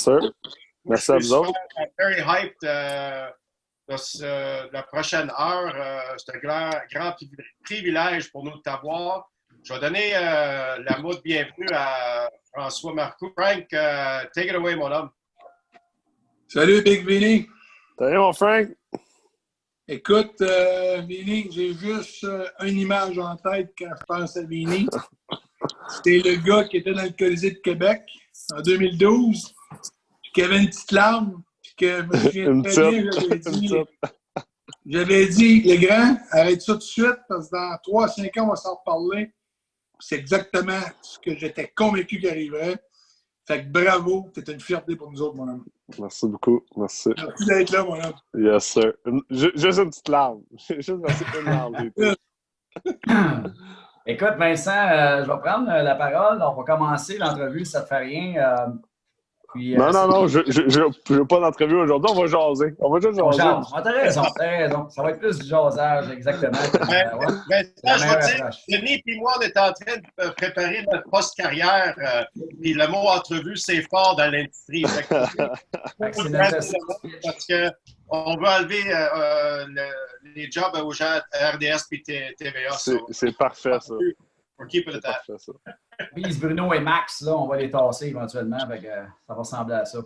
sir. Merci à vous autres. Very hyped de la prochaine heure. C'est un grand privilège pour nous de t'avoir. Je vais donner la mot de bienvenue à François Marcoux. Frank, take it away, mon homme. Salut, Big Vinny. Salut, mon Frank. Écoute, Vinny, j'ai juste une image en tête quand je pense à Vinny. C'était le gars qui était dans le Colisée de Québec en 2012, puis qui avait une petite larme, puis que je me souviens très bien, j'avais dit, les grands, arrête ça tout de suite, parce que dans 3 à 5 ans, on va s'en reparler. C'est exactement ce que j'étais convaincu qu'il arriverait. Fait que bravo, t'es une fierté pour nous autres, mon homme. Merci beaucoup, merci. Merci d'être là, mon homme. Yes, sir. Juste une petite larme. Juste une larme. Écoute, Vincent, je vais prendre la parole. On va commencer l'entrevue, ça te fait rien. Non, je veux pas d'entrevue aujourd'hui, on va jaser. On va juste jaser. T'as raison. Ça va être plus du jasage, exactement. Vincent, je vais dire, Denis et moi, on est en train de préparer notre post-carrière, puis le mot entrevue, c'est fort dans l'industrie. Parce qu'on veut enlever les jobs aux gens RDS et TVA. C'est parfait, ça. Pour keep it that. Puis Bruno et Max, là, on va les tasser éventuellement. Fait que, ça va ressembler à ça.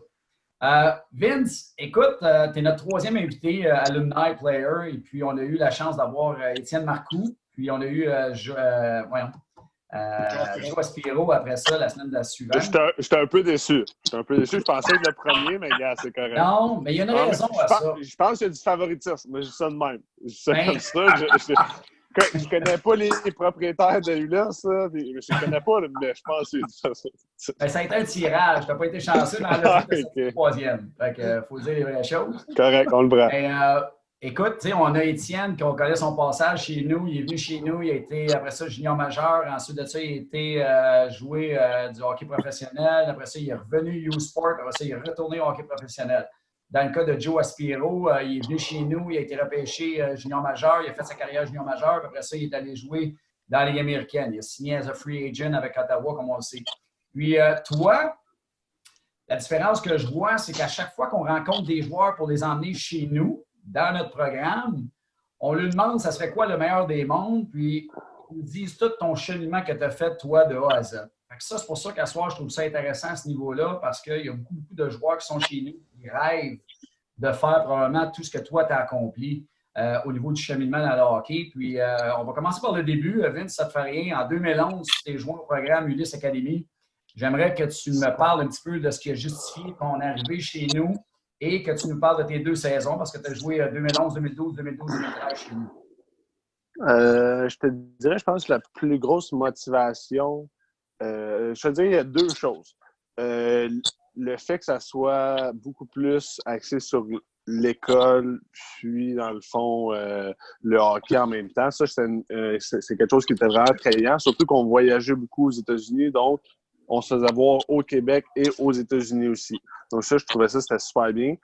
Vince, écoute, tu es notre 3e invité alumni player. Et puis, on a eu la chance d'avoir Étienne Marcoux. Puis, on a eu Joe Spiro après ça, la semaine suivante. J'étais un peu déçu. Je pensais être le premier, mais gars, c'est correct. Non, mais il y a une raison à ça. Je pense qu'il y a du favoritisme, mais je dis ça de même. Je dis ça comme ça. Je connais pas les propriétaires de Ulysse, je connais pas, mais je pense que ça a été un tirage. Tu n'as pas été chanceux dans le 3e. Fait que faut dire les vraies choses. Correct, on le prend. Écoute, on a Étienne, qu'on connaît son passage chez nous. Il est venu chez nous, il a été, après ça, junior majeur. Ensuite de ça, il a été jouer du hockey professionnel. Après ça, il est revenu U-Sport. Après ça, il est retourné au hockey professionnel. Dans le cas de Joe Aspiro, il est venu chez nous, il a été repêché junior majeur, il a fait sa carrière junior majeur, après ça, il est allé jouer dans la Ligue américaine. Il a signé as a free agent avec Ottawa, comme on le sait. Puis toi, la différence que je vois, c'est qu'à chaque fois qu'on rencontre des joueurs pour les emmener chez nous, dans notre programme, on lui demande ça serait quoi le meilleur des mondes, puis ils nous disent tout ton cheminement que tu as fait, toi, de A à Z. Fait que ça, c'est pour ça qu'à ce soir, je trouve ça intéressant à ce niveau-là, parce qu'il y a beaucoup de joueurs qui sont chez nous, qui rêvent de faire probablement tout ce que toi, tu as accompli au niveau du cheminement dans le hockey. Puis, on va commencer par le début. Vince, ça te fait rien. En 2011, tu t'es joint au programme Ulysse Academy. J'aimerais que tu me parles un petit peu de ce qui a justifié ton arrivée chez nous et que tu nous parles de tes 2 saisons, parce que tu as joué 2011, 2012, 2012, 2013 chez nous. Je te dirais, je pense que la plus grosse motivation, je te dirais, il y a 2 choses. Le fait que ça soit beaucoup plus axé sur l'école, puis dans le fond, le hockey en même temps, ça, c'est quelque chose qui était vraiment attrayant, surtout qu'on voyageait beaucoup aux États-Unis, donc on se faisait voir au Québec et aux États-Unis aussi. Donc ça, je trouvais ça, c'était super bien.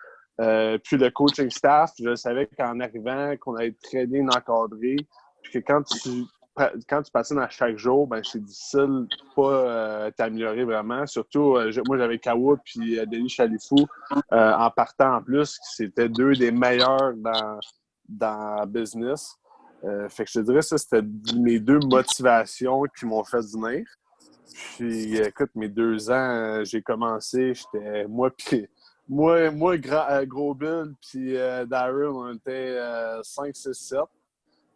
Puis le coaching staff, je savais qu'en arrivant, qu'on allait être très bien encadré, puis que quand tu patines à chaque jour, ben c'est difficile de pas t'améliorer vraiment. Surtout, moi, j'avais Kawa puis Denis Chalifou en partant en plus, qui c'était 2 des meilleurs dans business. Fait que je te dirais, ça, c'était mes 2 motivations qui m'ont fait venir. Puis, écoute, mes 2 ans, j'ai commencé, j'étais Gros Bill, puis Daryl, on était 5, 6, 7.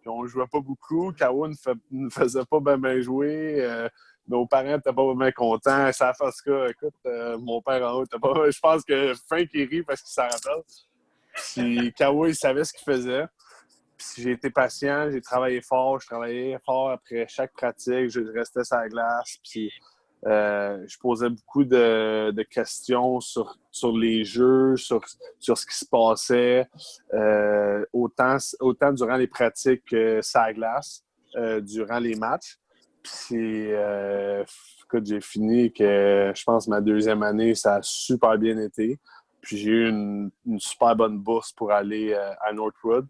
Puis on jouait pas beaucoup. Kawa ne faisait pas bien jouer. Nos parents n'étaient pas bien contents. Ça fait ce cas. Écoute, mon père en haut n'était pas. Je pense que Frank il rit parce qu'il s'en rappelle. Puis Kawa, il savait ce qu'il faisait. Puis j'ai été patient, j'ai travaillé fort. Je travaillais fort après chaque pratique. Je restais sur la glace. Puis je posais beaucoup de questions sur les jeux, sur ce qui se passait, autant durant les pratiques que sur la glace, durant les matchs. Puis, écoute, j'ai fini que, je pense, ma 2e année, ça a super bien été. Puis j'ai eu une super bonne bourse pour aller à Northwood,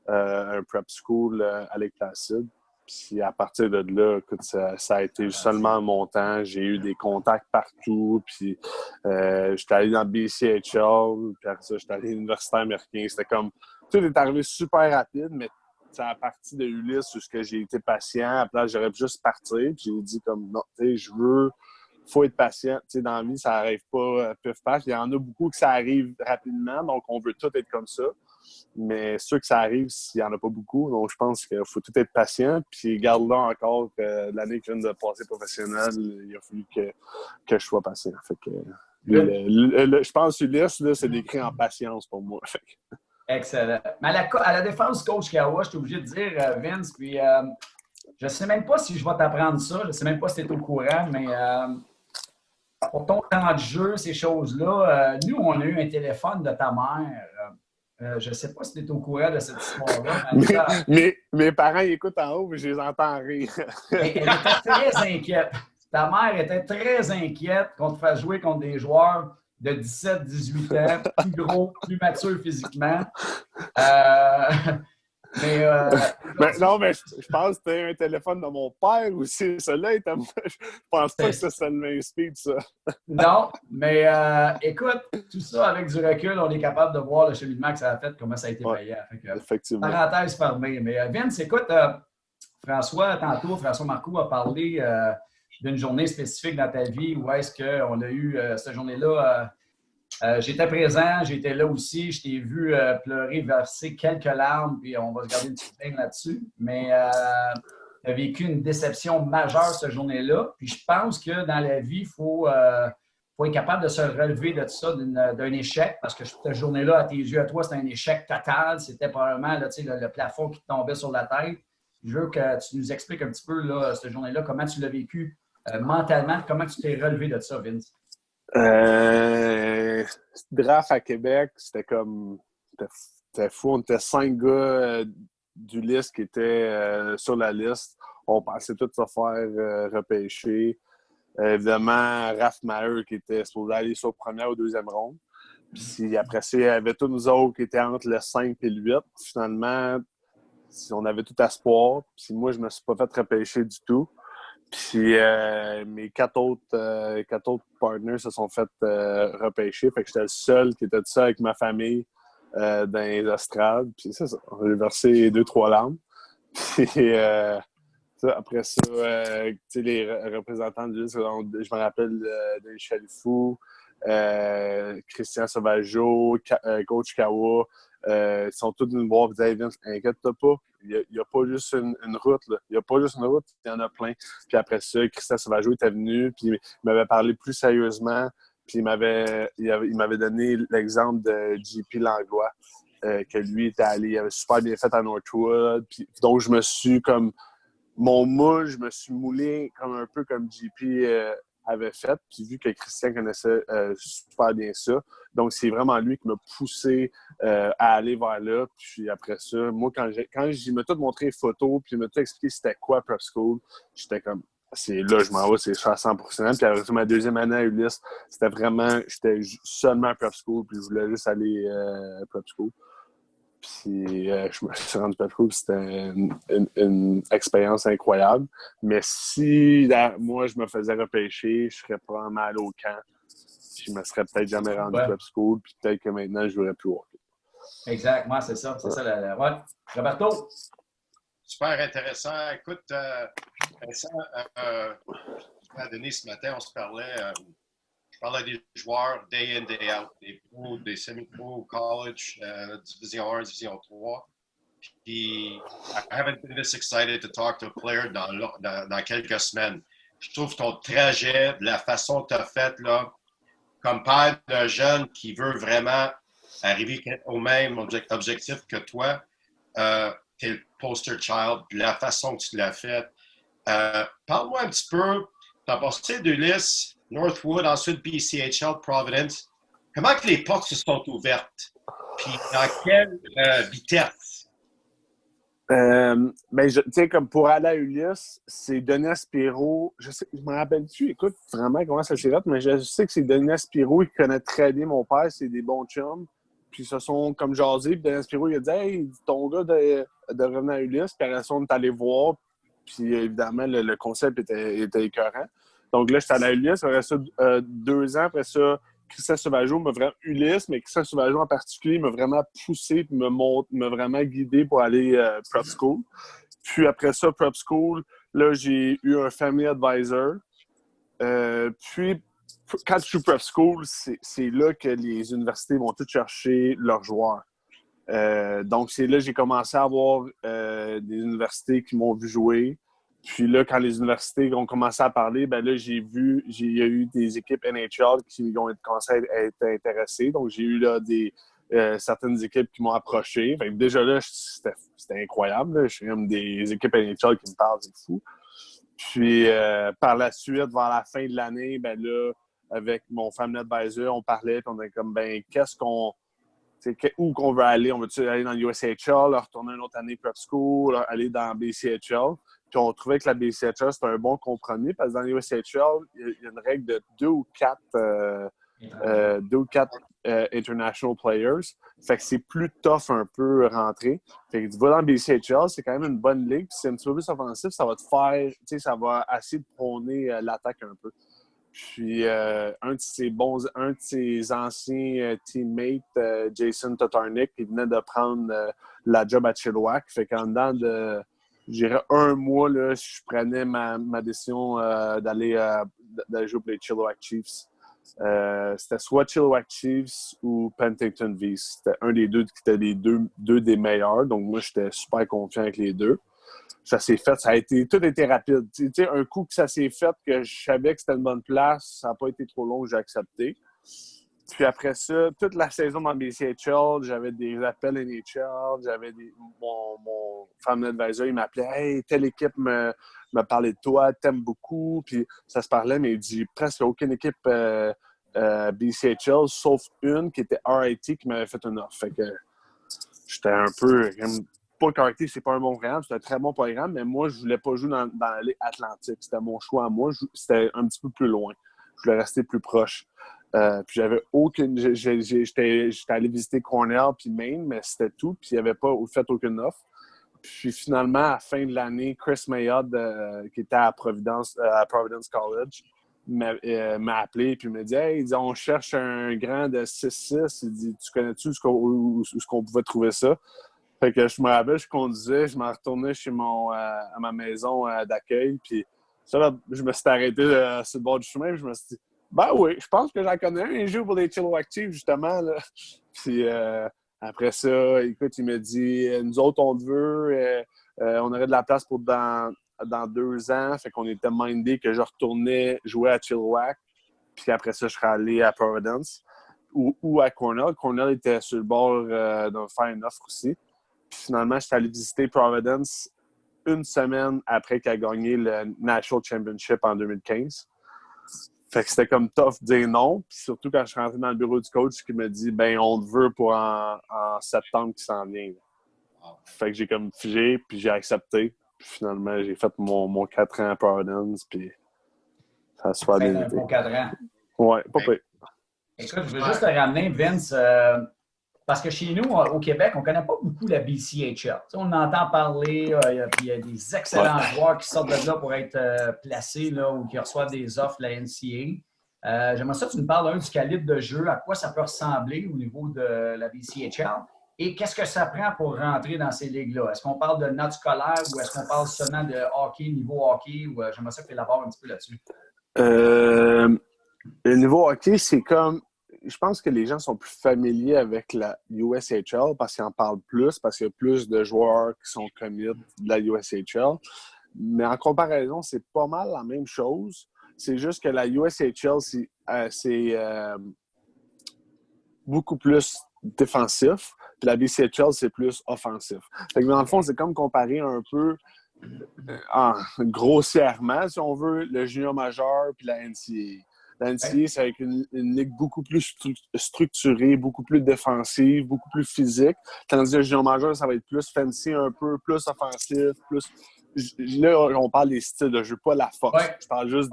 un prep school à Lake Placid. Puis à partir de là, écoute, ça a été seulement montant. J'ai eu des contacts partout. Puis j'étais allé dans BCHL. Puis après ça, j'étais allé à l'université américaine. C'était comme... Tout est arrivé super rapide, mais c'est à partir de Ulysse où j'ai été patient. Après là, j'aurais pu juste partir. Puis j'ai dit comme, non, tu sais, je veux... faut être patient. Tu sais, dans la vie, ça n'arrive pas pif-paf. Il y en a beaucoup que ça arrive rapidement, donc on veut tout être comme ça. Mais ceux que ça arrive, il n'y en a pas beaucoup. Donc, je pense qu'il faut tout être patient. Puis, garde là encore que l'année que je viens de passer professionnelle, il a fallu que je sois patient. Fait que, je pense que Ulysse, là, c'est décrit en patience pour moi. Fait que... Excellent. Mais à la défense, coach Kawa, je suis obligé de dire, Vince, puis je ne sais même pas si je vais t'apprendre ça. Je ne sais même pas si tu es au courant, mais pour ton temps de jeu, ces choses-là, nous, on a eu un téléphone de ta mère. Je ne sais pas si tu es au courant de cette histoire-là. Mes parents ils écoutent en haut, mais je les entends rire. Elle était très inquiète. Ta mère était très inquiète qu'on te fasse jouer contre des joueurs de 17-18 ans, plus gros, plus matures physiquement. Non, mais je pense que c'était un téléphone de mon père aussi. Celui-là, je pense pas que ça le m'inspire, ça. Non, mais écoute, tout ça avec du recul, on est capable de voir le cheminement que ça a fait, comment ça a été payant. Effectivement. Parenthèse fermée. Mais Vince, écoute, François Marcoux a parlé d'une journée spécifique dans ta vie où est-ce qu'on a eu cette journée-là. J'étais présent, j'étais là aussi, je t'ai vu pleurer, verser quelques larmes, puis on va se garder une petite ligne là-dessus. Mais tu as vécu une déception majeure cette journée-là. Puis je pense que dans la vie, il faut être capable de se relever de ça, d'un échec, parce que cette journée-là, à tes yeux, à toi, c'était un échec total. C'était probablement là, le plafond qui te tombait sur la tête. Je veux que tu nous expliques un petit peu là, cette journée-là, comment tu l'as vécu mentalement, comment tu t'es relevé de ça, Vince. Draft à Québec, c'était fou. On était 5 gars d'Ulysse qui étaient sur la liste. On pensait tous se faire repêcher. Évidemment, Raph Maher qui était supposé aller sur première ou deuxième ronde. Puis après ça, il y avait tous nous autres qui étaient entre le 5 et le 8. Finalement, on avait tout espoir. Puis moi, je me suis pas fait repêcher du tout. Puis mes quatre autres partners se sont fait repêcher. Fait que j'étais le seul qui était de ça avec ma famille dans les estrades. Puis c'est ça. J'ai versé 2-3 larmes. Puis après ça, les représentants de l'île, je me rappelle de Michel Fou, Christian Sauvageau, Coach Kawa. Ils sont tous venus me voir et disaient, hey, Vince, inquiète-toi pas. Il n'y a pas juste une route. Là. Il n'y a pas juste une route, il y en a plein. Puis après ça, Christian Sauvageau était venu, puis il m'avait parlé plus sérieusement. Puis il m'avait donné l'exemple de JP Langlois, que lui était allé, il avait super bien fait à Northwood. Puis, donc, je me suis comme... Mon moule, je me suis moulé un peu comme JP avait fait. Puis vu que Christian connaissait super bien ça, donc c'est vraiment lui qui m'a poussé à aller vers là. Puis après ça, moi, quand il m'a tout montré les photos, puis il m'a tout expliqué c'était quoi Prep School, j'étais comme, c'est là, je m'en vais, c'est à 100%. Puis après ça, ma deuxième année à Ulysse, j'étais seulement Prep School, puis je voulais juste aller Prep School. Puis je me suis rendu Prep School, c'était une expérience incroyable. Mais si moi, je me faisais repêcher, je serais probablement allé au camp. Je me serais peut-être jamais rendu Prep School, puis peut-être que maintenant, je n'aurais plus worker. Exact, moi, c'est ça. C'est ça. Ouais. Roberto? Super intéressant. Écoute, Vincent, Denis, ce matin, on se parlait. Je parlais des joueurs day in, day out, des pros, des semi-pros au college, Division 1, Division 3. Puis, I haven't been this excited to talk to a player dans quelques semaines. Je trouve ton trajet, la façon que tu as fait, là, comme père d'un jeune qui veut vraiment arriver au même objectif que toi, tu es le poster child, puis la façon que tu l'as fait. Parle-moi un petit peu, tu as passé d'Ulysse, Northwood, ensuite BCHL, Providence. Comment que les portes se sont ouvertes? Puis dans quelle vitesse? Comme pour aller à Ulysse, c'est Denis Spiro. Je me rappelle-tu, écoute, vraiment comment ça s'est fait, mais je sais que c'est Denis Spiro, il connaît très bien mon père, c'est des bons chums. Puis ils se sont comme jasés, puis Denis Spiro, il a dit « Hey, ton gars de revenir à Ulysse », puis après ça, on est allé voir. Puis évidemment, le concept était écœurant. Donc là, j'étais à la ULIS. Après ça, 2 ans, après ça, Christian Sauvageau m'a vraiment... Ulysse, mais Christian Sauvageau en particulier m'a vraiment poussé et m'a vraiment guidé pour aller prep school. Puis après ça, prep school, là, j'ai eu un family advisor. Puis, quand je suis prep school, c'est là que les universités vont tous chercher leurs joueurs. Donc, c'est là que j'ai commencé à avoir des universités qui m'ont vu jouer. Puis là, quand les universités ont commencé à parler, ben là, il y a eu des équipes NHL qui ont commencé à être intéressées. Donc, j'ai eu là certaines équipes qui m'ont approché. Fait que déjà là, c'était incroyable. Là. Je suis comme des équipes NHL qui me parlent, c'est fou. Puis, par la suite, vers la fin de l'année, ben là, avec mon family advisor, on parlait, puis on était comme, ben, où qu'on veut aller? On veut-tu aller dans l'USHL, retourner une autre année prep school, aller dans BCHL? Puis on trouvait que la BCHL, c'était un bon compromis parce que dans l'USHL, il y a une règle de 2 ou 4 international players. Fait que c'est plus tough un peu rentrer. Fait que tu vas dans BCHL, c'est quand même une bonne ligue. Puis c'est un petit peu plus offensif, ça va te faire, tu sais, ça va assez te prôner l'attaque un peu. Puis un de ses anciens teammates, Jason Tatarnic, il venait de prendre la job à Chilliwack. Fait qu'en dedans de, je dirais, 1 mois, là, je prenais ma décision d'aller jouer pour les Chilliwack Chiefs. C'était soit Chilliwack Chiefs ou Penticton Vees. C'était un des deux qui était les deux des meilleurs. Donc moi, j'étais super confiant avec les deux. Ça s'est fait, tout a été rapide. Tu sais, un coup que ça s'est fait, que je savais que c'était une bonne place, ça n'a pas été trop long, j'ai accepté. Puis après ça, toute la saison dans BCHL, j'avais des appels NHL, mon family advisor, il m'appelait « Hey, telle équipe me parlait de toi, t'aimes beaucoup. » Puis ça se parlait, mais il dit presque aucune équipe BCHL, sauf une qui était RIT qui m'avait fait une offre. Fait que j'étais un peu... Pas que RIT, c'est pas un bon programme, c'est un très bon programme, mais moi, je voulais pas jouer dans la Ligue Atlantique. C'était mon choix à moi. C'était un petit peu plus loin. Je voulais rester plus proche. Puis j'avais aucune... J'étais allé visiter Cornell puis Maine, mais c'était tout. Puis il n'y avait pas fait aucune offre. Puis finalement, à la fin de l'année, Chris Mayod, qui était à Providence College, m'a appelé puis me dit « Hey, il dit, on cherche un grand de 6'6". Il dit « Tu connais-tu où qu'on pouvait trouver ça? » Fait que je me rappelle, je conduisais, je m'en retournais à ma maison d'accueil, puis ça, là, je me suis arrêté sur le bord du chemin, puis je me suis dit, ben oui, je pense que j'en connais un, il joue pour les Chilliwack Chiefs, justement, là. Puis après ça, écoute, il me dit, nous autres, on te veut, on aurait de la place pour dans 2 ans, fait qu'on était mindé que je retournais jouer à Chilliwack, puis après ça, je serais allé à Providence ou à Cornell. Cornell était sur le bord de me faire une offre aussi. Puis finalement, j'étais allé visiter Providence 1 semaine après qu'il a gagné le National Championship en 2015. Fait que c'était comme tough de dire non. Puis surtout quand je suis rentré dans le bureau du coach qui me dit « Ben, on te veut pour en septembre qui s'en vient. » Fait que j'ai comme figé, puis j'ai accepté. Puis finalement, j'ai fait mon 4 ans à Providence, puis ça se fait bien. Un bon 4 ans. Ouais, pas pire. Écoute, je veux juste te ramener, Vince, parce que chez nous, au Québec, on ne connaît pas beaucoup la BCHL. Tu sais, on entend parler, il y a des excellents joueurs qui sortent de là pour être placés là, ou qui reçoivent des offres de la NCAA. J'aimerais ça que tu nous parles du calibre de jeu, à quoi ça peut ressembler au niveau de la BCHL et qu'est-ce que ça prend pour rentrer dans ces ligues-là. Est-ce qu'on parle de notes scolaires ou est-ce qu'on parle seulement de hockey, niveau hockey? Ou j'aimerais ça que tu élabores un petit peu là-dessus. Le niveau hockey, c'est comme... Je pense que les gens sont plus familiers avec la USHL parce qu'ils en parlent plus, parce qu'il y a plus de joueurs qui sont commits de la USHL. Mais en comparaison, c'est pas mal la même chose. C'est juste que la USHL, c'est beaucoup plus défensif. Puis la BCHL, c'est plus offensif. Fait que dans le fond, c'est comme comparer un peu grossièrement, si on veut, le junior majeur puis la NCAA. La NCAA, c'est avec une ligue beaucoup plus structurée, beaucoup plus défensive, beaucoup plus physique. Tandis que le junior majeur, ça va être plus fancy un peu, plus offensif, plus... Là, on parle des styles de jeu, pas la force. Ouais. Je parle juste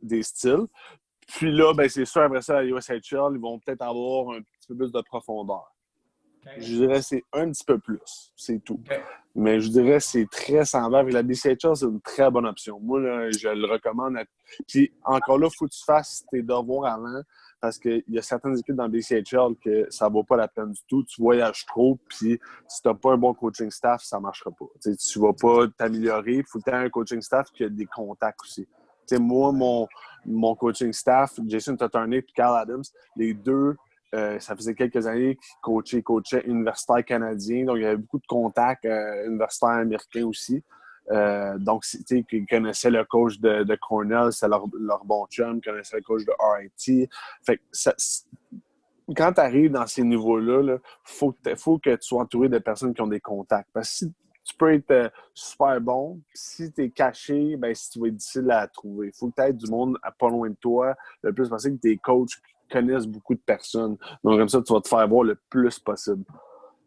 des styles. Puis là, ben, c'est sûr, après ça, à USHL, ils vont peut-être avoir un petit peu plus de profondeur. Je dirais que c'est un petit peu plus. C'est tout. OK. Mais je dirais que c'est très semblable. Avec la BCHL, c'est une très bonne option. Moi, là, je le recommande. Puis encore là, il faut que tu fasses tes devoirs avant parce qu'il y a certaines équipes dans la BCHL que ça ne vaut pas la peine du tout. Tu voyages trop, puis si tu n'as pas un bon coaching staff, ça ne marchera pas. Tu ne vas pas t'améliorer. Il faut que tu aies un coaching staff qui a des contacts aussi. Moi, mon coaching staff, Jason Totternick et Carl Adams, les deux, ça faisait quelques années qu'ils coachaient universitaires canadiens. Donc, il y avait beaucoup de contacts universitaires américains aussi. Donc, ils connaissaient le coach de Cornell, c'est leur bon chum, ils connaissaient le coach de RIT. Fait que quand tu arrives dans ces niveaux-là, faut que tu sois entouré de personnes qui ont des contacts. Parce que si tu peux être super bon, si tu es caché, ben, si tu vas être difficile à trouver. Il faut que tu aies du monde pas loin de toi, le plus possible que tes coachs connaissent beaucoup de personnes. Donc, comme ça, tu vas te faire voir le plus possible.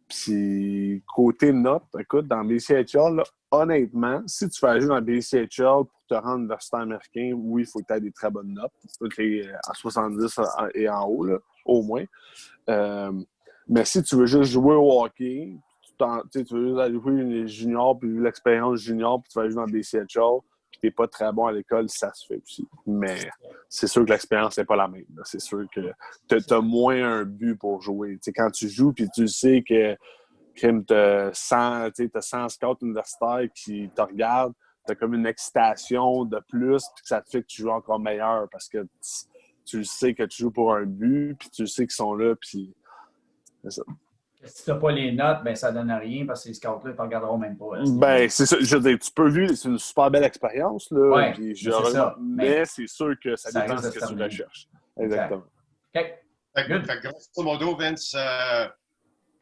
Puis, côté notes, écoute, dans BCHL, là, honnêtement, si tu fais jouer dans BCHL pour te rendre universitaire américain, oui, il faut que tu aies des très bonnes notes. Il faut que tu es à 70 et en haut, là, au moins. Mais si tu veux juste jouer au hockey, tu veux juste aller jouer une junior, puis l'expérience junior, puis tu vas jouer dans BCHL, puis tu n'es pas très bon à l'école, ça se fait aussi. Mais c'est sûr que l'expérience n'est pas la même. Là. C'est sûr que tu as moins un but pour jouer. T'sais, quand tu joues, puis tu sais que tu as 100 scouts universitaires qui te regardent, tu as comme une excitation de plus, puis que ça te fait que tu joues encore meilleur parce que tu sais que tu joues pour un but, puis tu sais qu'ils sont là, puis c'est ça. Si tu n'as pas les notes, ben ça ne donne rien parce que les scouts-là ne te regarderont même pas. Là, ben, c'est ça. Je veux dire, tu peux vivre, c'est une super belle expérience, là. Oui, c'est ça. Mais c'est sûr que ça dépend de ce que tu recherches. Exactement. OK. Fait que grosso modo, Vince,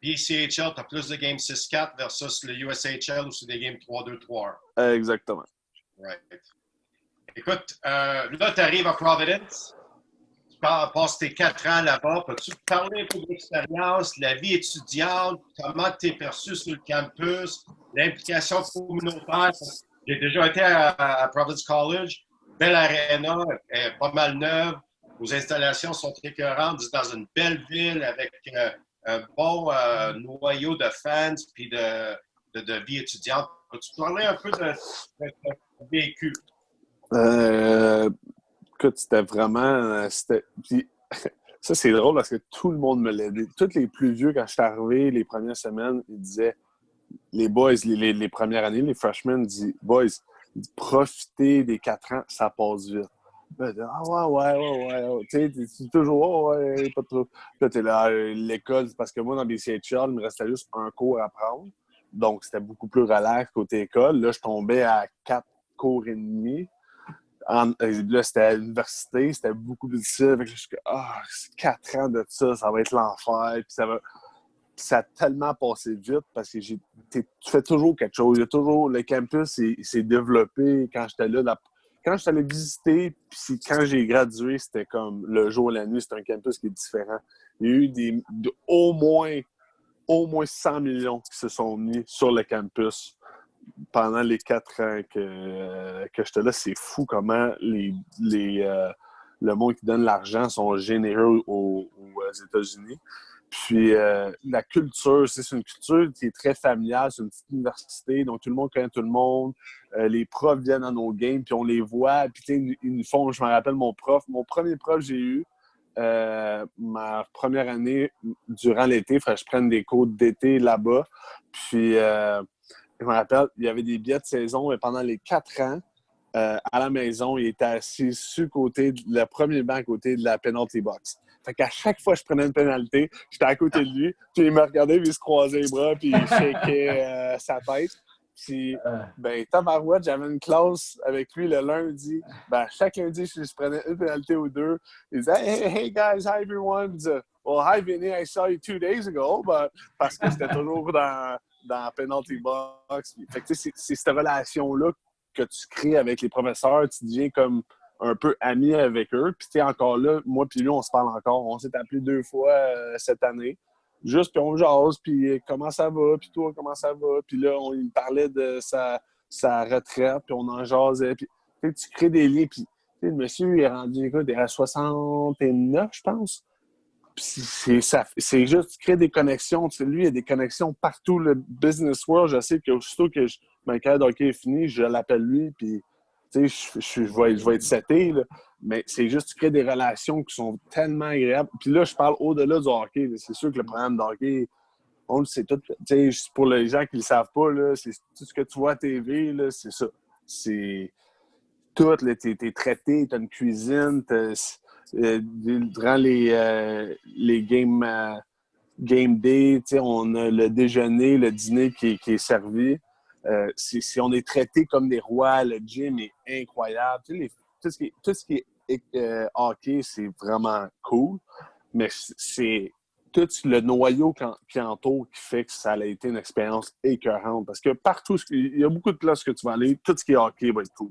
BCHL, tu as plus de games 6-4 versus le USHL où c'est des games 3-2-3. Exactement. Right. Écoute, là, tu arrives à Providence. Passes tes 4 ans là-bas. Peux-tu parler un peu de l'expérience, la vie étudiante, comment tu es perçu sur le campus, l'implication communautaire? J'ai déjà été à Providence College. Belle aréna, pas mal neuve. Vos installations sont très écœurantes. Vous êtes dans une belle ville avec un bon noyau de fans puis de vie étudiante. Peux-tu parler un peu de vécu? Écoute, c'était vraiment... Puis, ça, c'est drôle parce que tout le monde me l'a dit. Tous les plus vieux, quand je suis arrivé, les premières semaines, ils disaient, les boys, les premières années, les freshmen, disaient, boys, profitez des 4 ans, ça passe vite. Là, ouais. Tu sais, c'est toujours, ouais, pas trop. Là, t'es là, l'école, parce que moi, dans BCHL, il me restait juste un cours à prendre. Donc, c'était beaucoup plus relax côté école. Là, je tombais à 4 cours et demi. Là, c'était à l'université, c'était beaucoup plus difficile. Fait que je suis comme, 4 ans de ça va être l'enfer. Puis ça a tellement passé vite parce que tu fais toujours quelque chose. Il y a toujours, le campus s'est développé quand j'étais là. Quand je suis allé visiter, puis quand j'ai gradué, c'était comme le jour et la nuit, c'était un campus qui est différent. Il y a eu au moins 100 millions qui se sont mis sur le campus pendant les 4 ans que j'étais là. C'est fou comment le monde qui donne l'argent sont généreux aux États-Unis. Puis la culture, c'est une culture qui est très familiale. C'est une petite université, donc tout le monde connaît tout le monde. Les profs viennent à nos games, puis on les voit. Puis ils nous font, je me rappelle mon premier prof que j'ai eu, ma première année, durant l'été, il fallait que je prenne des cours d'été là-bas. Puis je me rappelle, il y avait des billets de saison, mais pendant les 4 ans, à la maison, il était assis sur le premier banc à côté de la penalty box. Fait qu'à chaque fois que je prenais une pénalité, j'étais à côté de lui, puis il me regardait, puis il se croisait les bras, puis il shakeait sa tête. Puis, tabarouette, j'avais une classe avec lui le lundi. Chaque lundi, je prenais une pénalité ou deux. Il disait hey guys, hi everyone. Il disait, well, hi Vinny, I saw you 2 days ago. Parce que c'était toujours dans la penalty box. Fait que, c'est cette relation-là que tu crées avec les professeurs. Tu deviens comme un peu ami avec eux. Puis, tu es encore là, moi puis lui, on se parle encore. On s'est appelé 2 fois cette année. Juste, puis on jase, puis comment ça va, puis toi, comment ça va. Puis là, il me parlait de sa retraite, puis on en jasait. Puis tu crées des liens. Puis le monsieur, il est rendu, écoute, il est à 69, je pense. c'est juste, tu crées des connexions. Tu sais, lui, il y a des connexions partout. Le business world, je sais qu'aussitôt que ma carrière de hockey est finie, je l'appelle lui, puis je vais être seté, là. Mais c'est juste, tu crées des relations qui sont tellement agréables. Puis là, je parle au-delà du hockey. Là. C'est sûr que le programme de hockey, on le sait tout. Tu sais, pour les gens qui ne le savent pas, là, c'est tout ce que tu vois à TV, là, c'est ça. C'est tout. Tu es traité, tu as une cuisine, durant les game day, on a le déjeuner, le dîner qui est servi. On est traité comme des rois. Le gym est incroyable. Tout ce qui est hockey, c'est vraiment cool. Mais c'est tout le noyau qui entoure qui fait que ça a été une expérience écœurante. Parce que partout, il y a beaucoup de places que tu vas aller, tout ce qui est hockey va être cool.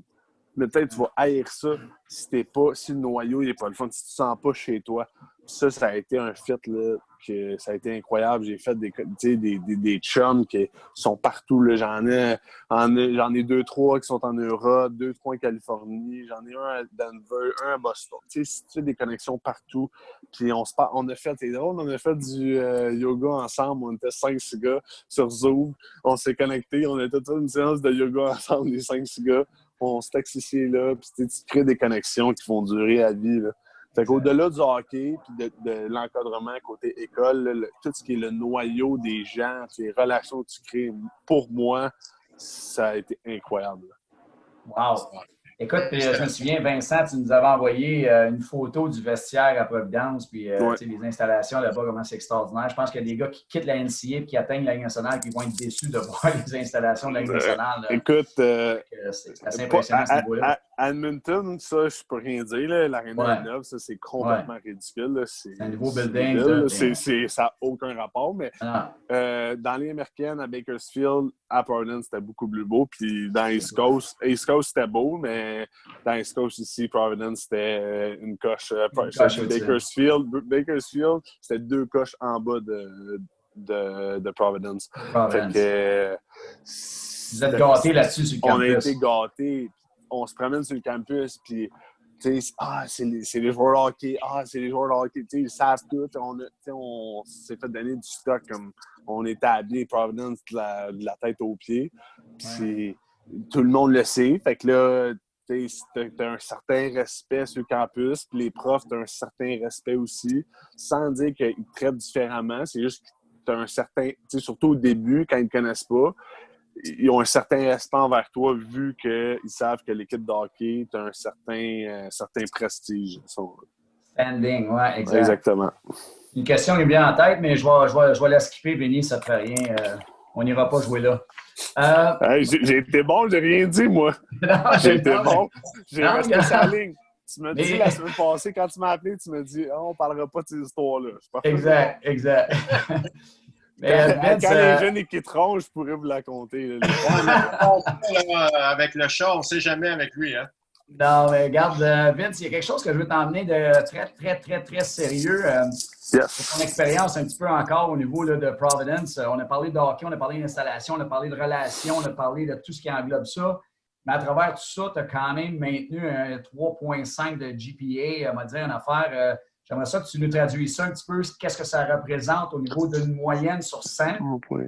Mais peut-être tu vas haïr ça si le noyau n'est pas le fun, si tu ne sens pas chez toi. Ça a été un fit, là, que ça a été incroyable. J'ai fait des chums qui sont partout. Là. J'en ai 2-3 qui sont en Europe, 2-3 en Californie. J'en ai un à Denver, un à Boston. Tu fais des connexions partout. Puis on a fait, c'est drôle, on a fait du yoga ensemble. On était 5-6 gars sur Zoom. On s'est connectés. On a toute une séance de yoga ensemble, les 5-6 gars. On se texte ici et là. Puis tu crées des connexions qui vont durer à vie. Là. Fait qu'au-delà du hockey et de l'encadrement côté école, là, tout ce qui est le noyau des gens, les relations que tu crées, pour moi, ça a été incroyable. Wow! Écoute, je me souviens, Vincent, tu nous avais envoyé une photo du vestiaire à Providence, puis les installations là-bas, comment c'est extraordinaire. Je pense qu'il y a des gars qui quittent la NCA et qui atteignent la Ligue nationale et qui vont être déçus de voir les installations de la Ligue nationale. Écoute, c'est assez impressionnant à ce niveau-là. À Edmonton, ça, je peux rien dire. L'Arena est neuve, ça, c'est complètement ridicule. Là. C'est un nouveau building. Ça n'a aucun rapport, mais dans les américaines, à Bakersfield, à Providence, c'était beaucoup plus beau. Puis dans East Coast, c'était beau, mais dans East Coast ici, Providence, c'était une coche. Bakersfield, c'était 2 coches en bas de Providence. Fait que, vous êtes gâtés là-dessus sur le campus. On a été gâtés. On se promène sur le campus, puis c'est les joueurs de hockey. C'est les joueurs de hockey. Ils savent tout. On s'est fait donner du stock comme on était habillé Providence de la tête aux pieds. Puis tout le monde le sait. Fait que là, t'as un certain respect sur le campus. Puis les profs, t'as un certain respect aussi. Sans dire qu'ils te traitent différemment. C'est juste que t'as un certain... Surtout au début, quand ils ne te connaissent pas, ils ont un certain respect envers toi vu qu'ils savent que l'équipe de hockey a un certain prestige. Standing, oui, exact. Exactement. Une question qui est bien en tête, mais je vais la skipper, Benny, ça ne te fait rien. On n'ira pas jouer là. J'ai été bon, j'ai rien dit, moi. Non, j'ai été bon. J'ai resté sur la ligne. Tu m'as dit Mais... la semaine passée, quand tu m'as appelé, tu m'as dit on ne parlera pas de ces histoires-là. Exact. Mais quand les jeunes ils quitteront, je pourrais vous la compter. Avec le chat, on ne sait jamais avec lui. Hein? Non, mais regarde, Vince, il y a quelque chose que je veux t'emmener de très, très, très, très sérieux. C'est ton expérience un petit peu encore au niveau là, de Providence. On a parlé de hockey, on a parlé d'installation, on a parlé de relations, on a parlé de tout ce qui englobe ça. Mais à travers tout ça, tu as quand même maintenu un 3,5 de GPA. On va dire une affaire... J'aimerais ça que tu nous traduises ça un petit peu. Qu'est-ce que ça représente au niveau d'une moyenne sur 100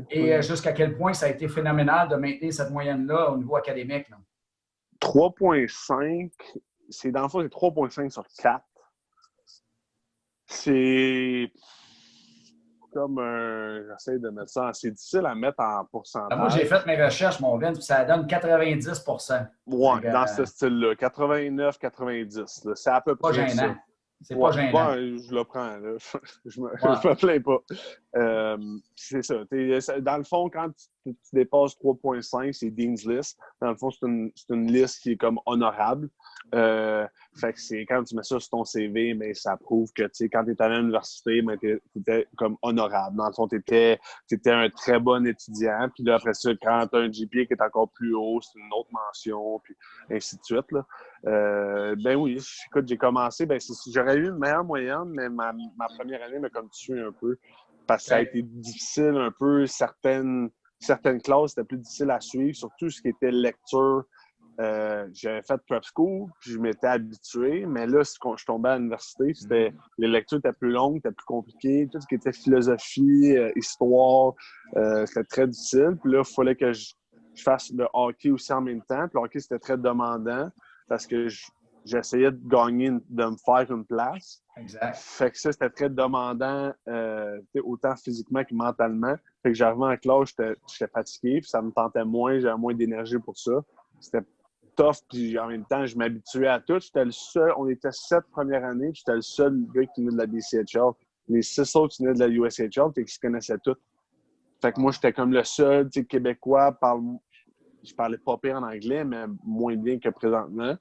et jusqu'à quel point ça a été phénoménal de maintenir cette moyenne-là au niveau académique. 3,5, dans le fond, c'est 3,5 sur 4. C'est comme j'essaie de mettre ça. C'est difficile à mettre en pourcentage. Moi, j'ai fait mes recherches, mon Vince, puis ça donne 90 Oui, dans ce style-là. 89, 90. C'est à peu près ça. C'est pas gênant. Je le prends. Là. Je me plains pas. C'est ça. Dans le fond, quand tu dépasses 3,5, c'est Dean's List. Dans le fond, c'est une liste qui est comme honorable. Fait que c'est quand tu mets ça sur ton CV, mais ça prouve que quand tu es à l'université, tu étais comme honorable. Dans le fond, tu étais un très bon étudiant. Puis là, après ça, quand tu as un GPA qui est encore plus haut, c'est une autre mention, puis ainsi de suite. Là. Ben oui, écoute, j'ai commencé. J'aurais eu une meilleure moyenne, mais ma première année m'a comme tué un peu. Parce que ça a été difficile un peu. Certaines classes, c'était plus difficile à suivre, surtout ce qui était lecture j'avais fait prep school, puis je m'étais habitué, mais là, quand je tombais à l'université, les lectures étaient plus longues, étaient plus compliquées, tout ce qui était philosophie, histoire, c'était très difficile. Puis là, il fallait que je fasse le hockey aussi en même temps. Puis le hockey, c'était très demandant parce que j'essayais de gagner, de me faire une place. Exact. Fait que ça, c'était très demandant, autant physiquement que mentalement. Fait que j'arrivais en classe, j'étais fatigué, puis ça me tentait moins, j'avais moins d'énergie pour ça. C'était tough, puis en même temps, je m'habituais à tout. J'étais le seul, on était 7 premières années, puis j'étais le seul gars qui venait de la BCHL. Les 6 autres qui venaient de la USHL, puis qui se connaissaient tous. Fait que moi, j'étais comme le seul, Québécois, je parlais pas pire en anglais, mais moins bien que présentement.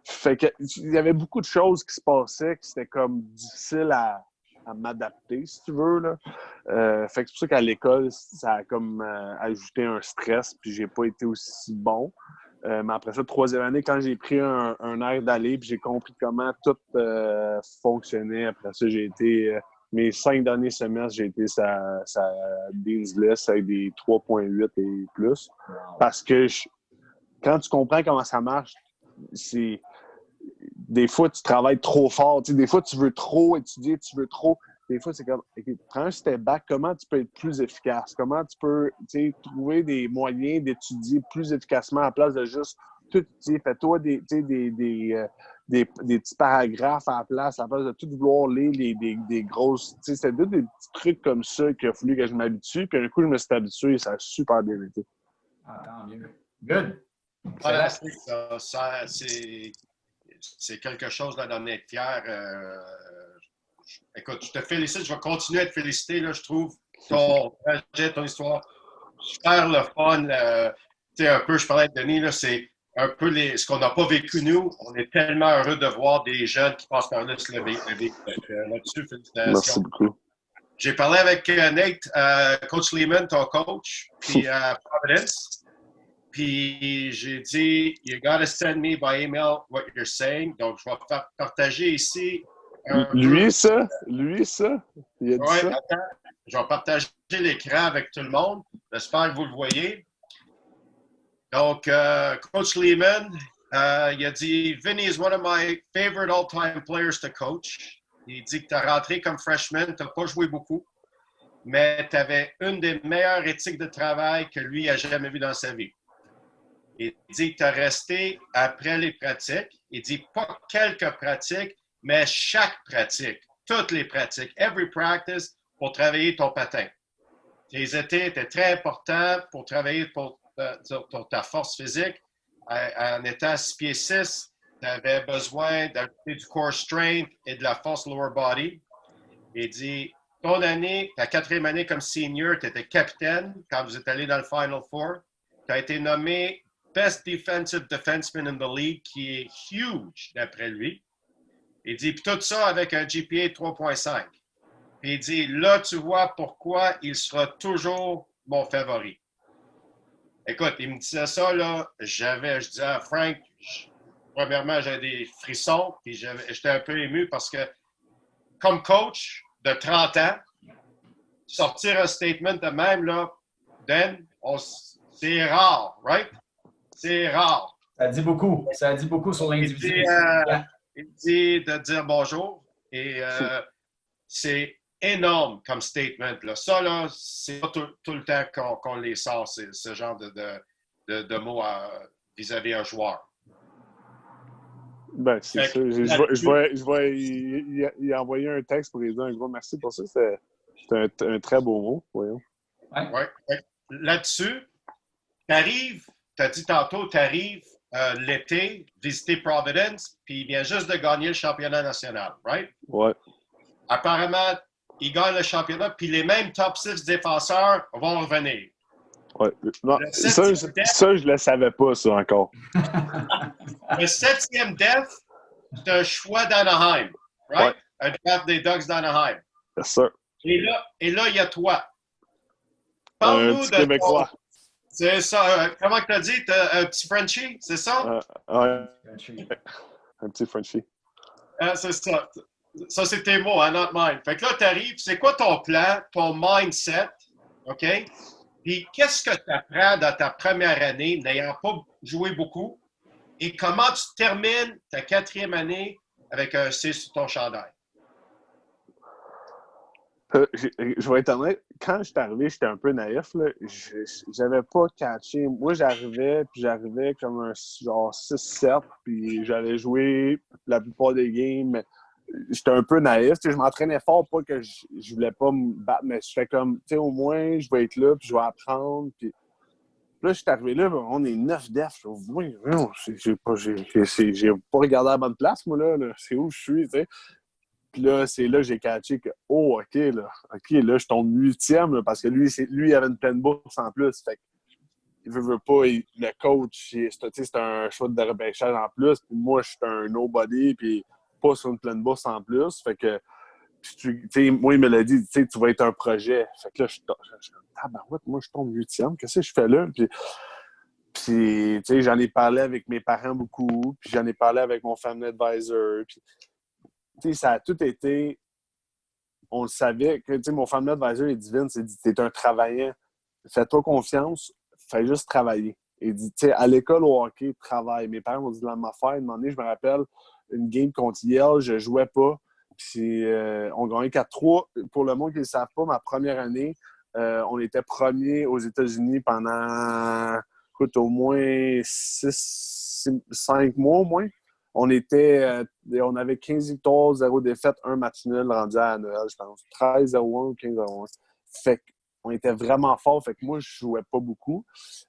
Fait que il y avait beaucoup de choses qui se passaient, que c'était comme difficile à m'adapter, si tu veux, là. Fait que c'est pour ça qu'à l'école, ça a comme ajouté un stress, puis j'ai pas été aussi bon. Mais après ça, 3e année, quand j'ai pris un air d'aller, puis j'ai compris comment tout fonctionnait, après ça, j'ai été... mes 5 derniers semestres, j'ai été sa Dean's List avec des 3.8 et plus. Parce que quand tu comprends comment ça marche, c'est... Des fois, tu travailles trop fort. Des fois, tu veux trop étudier, tu veux trop... Des fois, c'est comme, prends un step back, comment tu peux être plus efficace? Comment tu peux trouver des moyens d'étudier plus efficacement à la place de juste tout étudier? Fais-toi des petits paragraphes à la place de tout vouloir lire des grosses... C'était des petits trucs comme ça qu'il a fallu que je m'habitue. Puis un coup, je me suis habitué et ça a super bien été. Ah, tant mieux. Good. Voilà, c'est quelque chose là, d'en être fier. Écoute, je te félicite. Je vais continuer à te féliciter. Là, je trouve ton projet, ton histoire super le fun. Un peu, je parlais de Denis, là, c'est un peu ce qu'on n'a pas vécu nous. On est tellement heureux de voir des jeunes qui passent par là se lever. Là-dessus, félicitations. Merci beaucoup. J'ai parlé avec Nate, Coach Lehman, ton coach, puis Providence. Puis j'ai dit, you gotta send me by email what you're saying. Donc, je vais partager ici. Lui, ça? Il a dit ça? Attends, je vais partager l'écran avec tout le monde. J'espère que vous le voyez. Donc, Coach Lehman, il a dit, Vinny is one of my favorite all-time players to coach. Il dit que tu as rentré comme freshman, tu n'as pas joué beaucoup, mais tu avais une des meilleures éthiques de travail que lui a jamais vues dans sa vie. Il dit que tu as resté après les pratiques. Il dit pas quelques pratiques, mais chaque pratique, toutes les pratiques, every practice, pour travailler ton patin. Les étés étaient très importants pour travailler pour ta force physique. En étant 6 pieds 6, tu avais besoin d'ajouter du core strength et de la force lower body. Il dit, ton année, ta 4e année comme senior, tu étais capitaine quand vous êtes allé dans le Final Four. Tu as été nommé Best Defensive Defenseman in the League, qui est huge d'après lui. Il dit, puis tout ça avec un GPA de 3.5. Puis il dit, là, tu vois pourquoi il sera toujours mon favori. Écoute, il me disait ça, là, je disais à Frank, premièrement, j'avais des frissons, puis j'étais un peu ému parce que, comme coach de 30 ans, sortir un statement de même, là, c'est rare, right? C'est rare. Ça dit beaucoup. Ça dit beaucoup sur l'individu. Il dit de dire bonjour et c'est énorme comme statement. Là. Ça, là, c'est pas tout le temps qu'on les sort, ce genre de mots vis-à-vis un joueur. Ben, c'est ça. Je vais y envoyer un texte pour lui dire un gros merci pour ça. C'est un très beau mot, voyons. Ouais. Là-dessus, tu as dit tantôt, tu arrives l'été, visiter Providence, puis il vient juste de gagner le championnat national, right? Ouais. Apparemment, il gagne le championnat, puis les mêmes top 6 défenseurs vont revenir. Ouais. Non, ça, je le savais pas, ça, encore. Le 7e def, c'est un choix d'Anaheim, right? Ouais. Un draft des Ducks d'Anaheim. Yes, sir. Et là, il y a toi. Parle-nous de Québécois. C'est ça. Comment tu as dit? Un petit Frenchie, c'est ça? Ouais. Un petit Frenchie. C'est ça. Ça, c'est tes mots, hein, not mine. Fait que là, tu arrives. C'est quoi ton plan, ton mindset? OK? Puis, qu'est-ce que tu apprends dans ta première année, n'ayant pas joué beaucoup, Et comment tu termines ta 4e année avec un C sur ton chandail? Je vais être honnête, quand je suis arrivé, j'étais un peu naïf. Là. J'avais pas catché. Moi, j'arrivais comme un genre 6-7, puis j'allais jouer la plupart des games. Mais j'étais un peu naïf. Tu sais, je m'entraînais fort, pas que je voulais pas me battre, mais je fais comme, tu sais, au moins, je vais être là, puis je vais apprendre. Puis là, je suis arrivé là, on est 9 def. Oui, non, j'ai pas regardé à la bonne place, moi, là. C'est où je suis, tu sais. Puis là, c'est là que j'ai catché que, oh, OK, là, je tombe 8e, là, parce que lui, il avait une pleine bourse en plus. Fait qu'il veut pas, le coach, c'est un choix de repêchage en plus. Puis moi, je suis un nobody, puis pas sur une pleine bourse en plus. Fait que, moi, il me l'a dit, tu vas être un projet. Fait que là, moi, je tombe 8e. Qu'est-ce que je fais là? Puis j'en ai parlé avec mes parents beaucoup, puis j'en ai parlé avec mon family advisor. Puis, ça a tout été. On le savait que, mon family advisor, il dit, Vince, il dit, t'es un travaillant. Fais-toi confiance, fais juste travailler. Il dit, à l'école, au hockey, travaille. Mes parents m'ont dit la même affaire. À un moment donné, je me rappelle, une game contre Yale, je jouais pas. Puis, on gagnait 4-3. Pour le monde qui ne le savent pas, ma première année, on était premier aux États-Unis pendant, écoute, au moins 5 mois au moins. On avait 15 victoires, 0 défaites, 1 match nul rendu à Noël, je pense. 13-0-1 ou 15-0-1. Fait qu'on était vraiment fort. Fait que moi, je jouais pas beaucoup.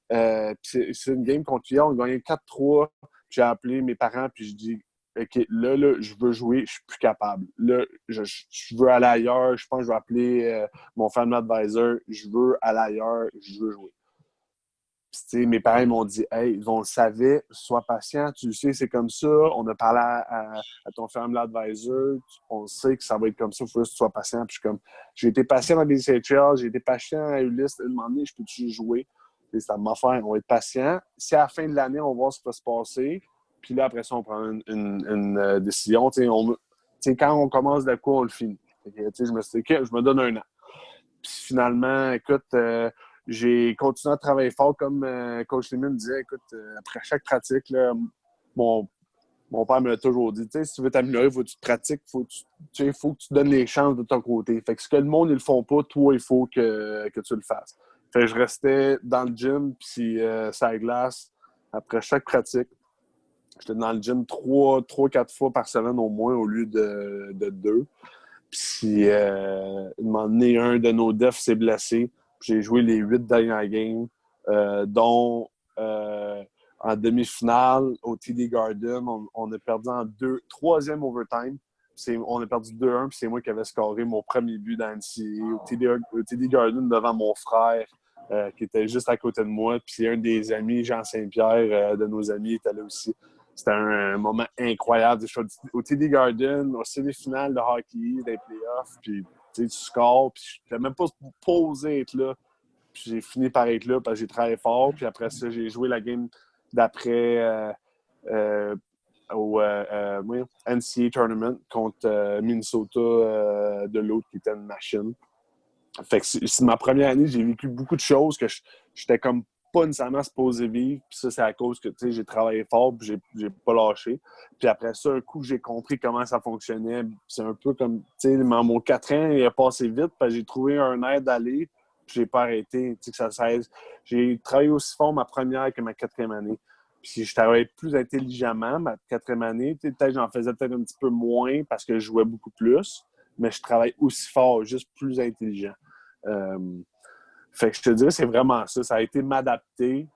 C'est une game contre hier. On gagnait 4-3. J'ai appelé mes parents, puis je dis, OK, là, je veux jouer, je suis plus capable. Là, je veux aller ailleurs. Je pense que je vais appeler mon family advisor. Je veux aller ailleurs, je veux jouer. Puis, mes parents m'ont dit, hey, on le savait, sois patient, tu le sais, c'est comme ça. On a parlé à ton family advisor, on sait que ça va être comme ça, il faut juste que tu sois patient. Puis, j'ai été patient dans les CHL, j'ai été patient à Ulysse, une moment donné, je peux-tu jouer? Et ça m'a fait, on va être patient. Si à la fin de l'année, on va voir ce qui va se passer, puis là, après ça, on prend une décision. Quand on commence de quoi, on le finit. Je me suis dit, OK, je me donne 1 an. Puis finalement, écoute, j'ai continué à travailler fort, comme Coach Lemay me disait. Écoute, après chaque pratique, là, mon père me l'a toujours dit, si tu veux t'améliorer, il faut que tu te pratiques, il faut que tu donnes les chances de ton côté. Fait que ce que le monde, ils le font pas, toi, il faut que tu le fasses. Fait que je restais dans le gym, puis sur la glace, après chaque pratique. J'étais dans le gym 3-4 fois par semaine au moins, au lieu de 2. Puis, un moment donné, un de nos defs s'est blessé. J'ai joué les 8 dernières games, dont en demi-finale au TD Garden, on a perdu en 3e overtime. On a perdu 2-1, puis c'est moi qui avais scoré mon premier but dans NCAA au TD Garden devant mon frère, qui était juste à côté de moi. Puis un des amis, Jean Saint-Pierre, de nos amis, était là aussi. C'était un moment incroyable. Je suis au TD Garden, au semi-finale de hockey, des playoffs, puis tu scores, puis je n'étais même pas posé être là. Puis j'ai fini par être là parce que j'ai travaillé fort. Puis après ça, j'ai joué la game d'après au NCAA Tournament contre Minnesota de l'autre qui était une machine. Fait que c'est ma première année, j'ai vécu beaucoup de choses que j'étais comme pas nécessairement supposé vivre. Puis ça, c'est à cause que j'ai travaillé fort puis j'ai pas lâché. Puis après ça, un coup, j'ai compris comment ça fonctionnait. C'est un peu comme, mon 4 ans, il a passé vite parce que j'ai trouvé un aide d'aller puis j'ai pas arrêté. J'ai travaillé aussi fort ma première que ma 4e année. Puis je travaillais plus intelligemment ma 4e année. Peut-être j'en faisais peut-être un petit peu moins parce que je jouais beaucoup plus. Mais je travaille aussi fort, juste plus intelligent. Fait que je te dirais, c'est vraiment ça. Ça a été m'adapter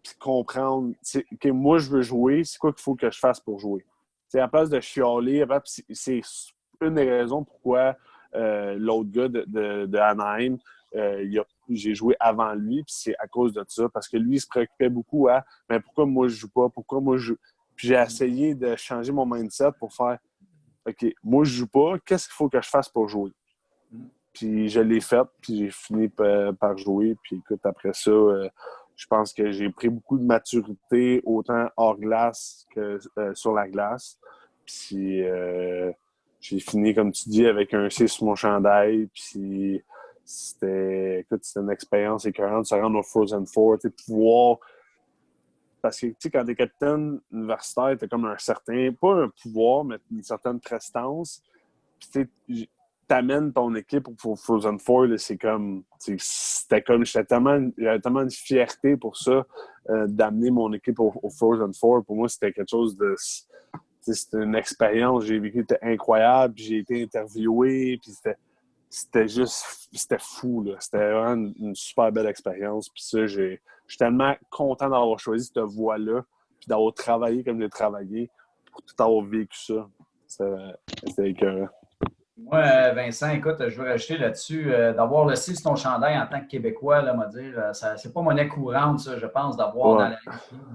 puis comprendre, OK, moi, je veux jouer, c'est quoi qu'il faut que je fasse pour jouer? T'sais, à la place de chialer, c'est une des raisons pourquoi l'autre gars de Anaheim, j'ai joué avant lui, puis c'est à cause de ça, parce que lui, il se préoccupait beaucoup à mais pourquoi moi, je joue pas? Pourquoi moi, je joue? Puis j'ai essayé de changer mon mindset pour faire OK, moi, je joue pas, qu'est-ce qu'il faut que je fasse pour jouer? Puis je l'ai fait, puis j'ai fini par jouer. Puis écoute, après ça, je pense que j'ai pris beaucoup de maturité, autant hors glace que sur la glace. Puis j'ai fini, comme tu dis, avec un C sur mon chandail. Puis c'était une expérience écœurante de se rendre au Frozen Four, pouvoir parce que, tu sais, quand t'es capitaine universitaire, t'as comme un certain, pas un pouvoir, mais une certaine prestance. Puis, tu sais, t'amènes ton équipe au Frozen Four, là, c'est comme, j'avais tellement une fierté pour ça, d'amener mon équipe au Frozen Four. Pour moi, c'était quelque chose de, c'était une expérience, j'ai vécu, c'était incroyable, puis j'ai été interviewé, puis c'était fou, là. C'était vraiment une super belle expérience. Puis ça, je suis tellement content d'avoir choisi cette voie-là, puis d'avoir travaillé comme j'ai travaillé, pour tout avoir vécu ça. C'était écœurant. Moi, Vincent, écoute, je veux rajouter là-dessus, d'avoir le 6 ton chandail en tant que Québécois, là, dire, c'est pas monnaie courante, ça, je pense, d'avoir dans la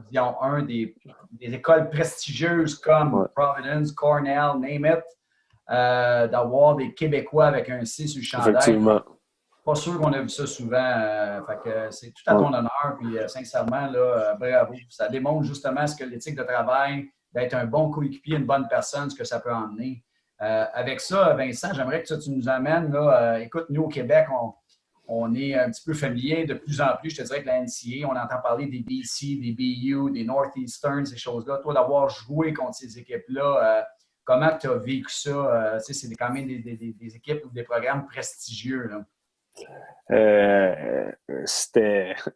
division 1 des écoles prestigieuses comme Providence, Cornell, name it, d'avoir des Québécois avec un 6 sur le chandail. Effectivement. Pas sûr qu'on a vu ça souvent. Fait que c'est tout à ton honneur. Puis sincèrement, là, bravo. Ça démontre justement ce que l'éthique de travail, d'être un bon coéquipier, une bonne personne, ce que ça peut emmener. Avec ça, Vincent, j'aimerais que tu nous amènes. Là, écoute, nous au Québec, on est un petit peu familier de plus en plus. Je te dirais que la NCAA, on entend parler des BC, des BU, des Northeastern, ces choses-là. Toi, d'avoir joué contre ces équipes-là, comment tu as vécu ça? C'est quand même des équipes ou des programmes prestigieux, là.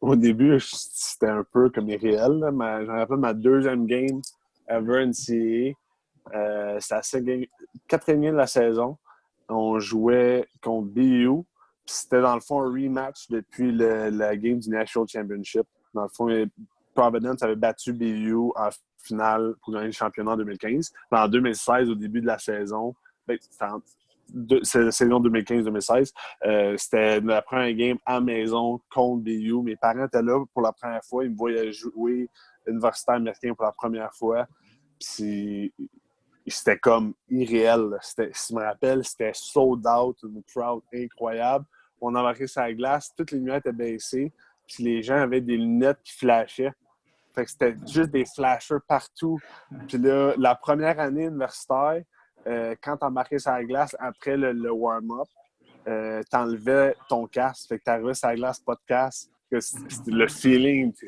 Au début, c'était un peu comme irréel. J'en rappelle ma deuxième game ever NCAA. C'était la quatrième game de la saison. On jouait contre BU. C'était dans le fond un rematch depuis la game du National Championship. Dans le fond, Providence avait battu BU en finale pour gagner le championnat en 2015. Mais en 2016, au début de la saison, c'est la saison 2015-2016. C'était la première game à maison contre BU. Mes parents étaient là pour la première fois. Ils me voyaient jouer universitaire américain pour la première fois. Puis c'était comme irréel. Si je me rappelle, c'était sold out, une crowd incroyable. On embarquait sur la glace, toutes les lumières étaient baissées. Puis les gens avaient des lunettes qui flashaient. Fait que c'était juste des flashers partout. Puis là, la première année universitaire, quand tu embarquais sur la glace après le warm-up, tu enlevais ton casque. Fait que tu arrivais sur la glace, pas de casque. C'était le feeling, tu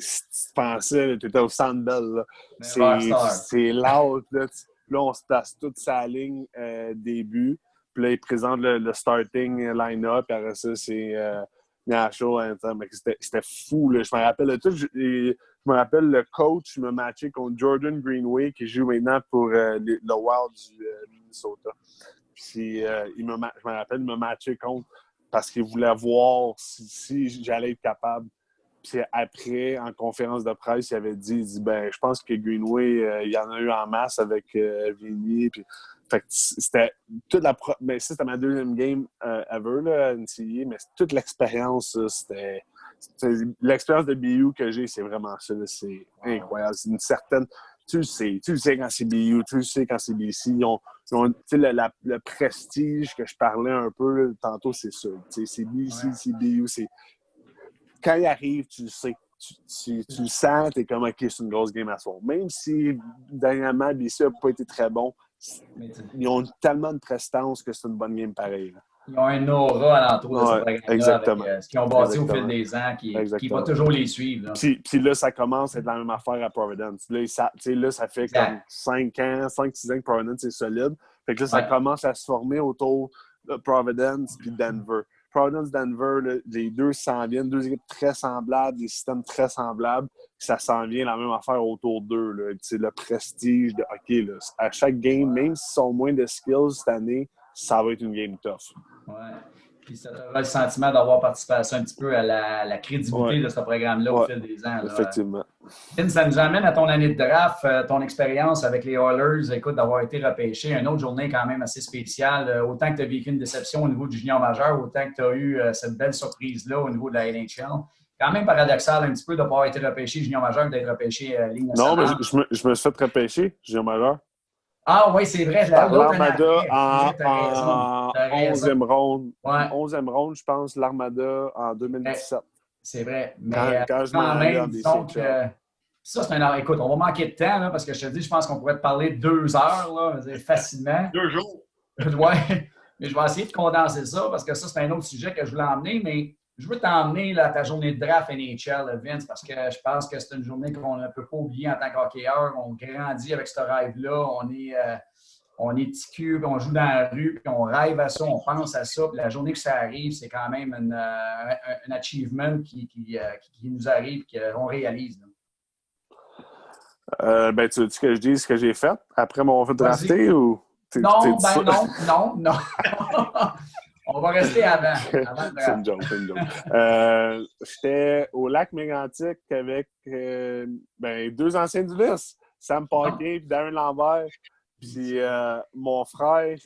pensais, tu étais au Sandbell. C'est loud. Là, on se place toute sa ligne début. Puis là, ils présentent le starting line-up. Puis après ça, c'est National Anthem. C'était fou. Là. Je me rappelle tout. Je me rappelle le coach me matchait contre Jordan Greenway qui joue maintenant pour le Wild du Minnesota. Puis je me rappelle, il me matchait contre parce qu'il voulait voir si j'allais être capable. Puis après, en conférence de presse, il avait dit ben, je pense que Greenway, il y en a eu en masse avec Vigny. Puis, fait que c'était toute la mais c'était ma deuxième game ever, là, NCAA, mais toute l'expérience, c'était l'expérience de BU que j'ai, c'est vraiment ça. Là, c'est incroyable. C'est une certaine. Tu le sais quand c'est BU, tu le sais quand c'est BC. Ils ont le prestige que je parlais un peu là, tantôt, c'est ça. C'est BC, c'est BU, c'est. Quand il arrive, tu le sais. Tu le sens, t'es comme, OK, c'est une grosse game à soir. Même si, dernièrement, BC n'a pas été très bon, ils ont tellement de prestance que c'est une bonne game pareille. Là. Ils ont un aura alentour de ce programme-là. Exactement. Avec ce qu'ils ont bâti au fil des ans, qui va toujours les suivre. Là. Puis là, ça commence à être la même affaire à Providence. Là, ça fait comme 5-6 ans que Providence est solide. Fait que là, ça commence à se former autour de Providence puis Denver. Providence-Denver, les deux s'en viennent, deux équipes très semblables, des systèmes très semblables. Ça s'en vient la même affaire autour d'eux. C'est le prestige de OK. Là, à chaque game, même s'ils sont moins de skills cette année, ça va être une game tough. Ouais. Puis ça t'aura le sentiment d'avoir participé à ça un petit peu à la crédibilité de ce programme-là au fil des ans. Là. Effectivement. Ça nous amène à ton année de draft, ton expérience avec les Oilers, écoute, d'avoir été repêché. Une autre journée quand même assez spéciale. Autant que tu as vécu une déception au niveau du junior majeur, autant que tu as eu cette belle surprise-là au niveau de la NHL. Quand même paradoxal un petit peu de ne pas avoir été repêché junior majeur, d'être repêché Ligue nationale. Non, mais je me suis fait repêcher junior majeur. Ah oui, c'est vrai. L'Armada en 11e ronde. Ouais. 11e ronde, je pense, l'Armada en 2017. C'est vrai. Mais quand je m'en allais en donc, ça, c'est un... Écoute, on va manquer de temps, là, parce que je te dis, je pense qu'on pourrait te parler 2 heures, là, facilement. 2 jours. Oui, mais je vais essayer de condenser ça, parce que ça, c'est un autre sujet que je voulais emmener, mais Je veux t'emmener là, à ta journée de draft NHL, Vince, parce que je pense que c'est une journée qu'on ne peut pas oublier en tant qu'hockeyeur. On grandit avec ce rêve-là. On est petit cul, puis on joue dans la rue, puis on rêve à ça, on pense à ça. Puis la journée que ça arrive, c'est quand même un achievement qui nous arrive, qu'on réalise. Ben, tu veux que je dise ce que j'ai fait après mon fait drafté ou. Non. On va rester avant. C'est une joke. J'étais au lac Mégantic avec 2 anciens d'Ulysse, Sam Paquin et Darren Lambert. Puis mon frère,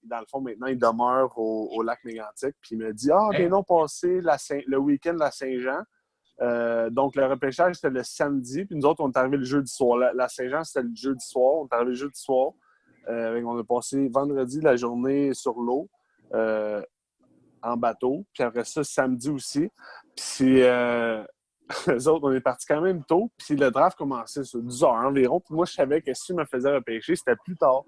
dans le fond, maintenant, il demeure au lac Mégantic. Puis il me dit ben non, passé le week-end de la Saint-Jean. Donc, le repêchage, c'était le samedi. Puis nous autres, on est arrivés le jeudi soir. La Saint-Jean, c'était le jeudi soir. On est arrivés le jeudi soir. On a passé vendredi la journée sur l'eau en bateau. Puis après ça, samedi aussi. Puis eux autres, on est partis quand même tôt. Puis le draft commençait sur 10 heures environ. Puis moi, je savais que si je me faisais repêcher, c'était plus tard.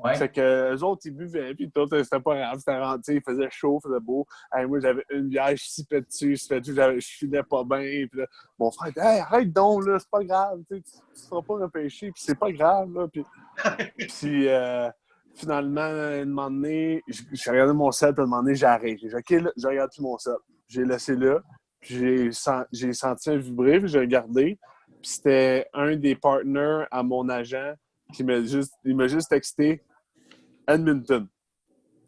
Ouais. Fait que eux autres, ils buvaient, puis tout, c'était pas grave, c'était rentré, il faisait chaud, il faisait beau. Moi, j'avais une bière, je sipais dessus, je filais pas bien. Puis là, mon frère dit hey, arrête donc, là, c'est pas grave, tu seras pas repêché, puis c'est pas grave, là. Puis finalement, un moment donné, j'ai regardé mon set, puis un moment donné, j'ai arrêté. J'ai dit, OK, là, je regarde plus mon set. J'ai laissé là, puis j'ai senti un vibrer, puis j'ai regardé. Puis c'était un des partners à mon agent qui m'a juste texté Edmonton.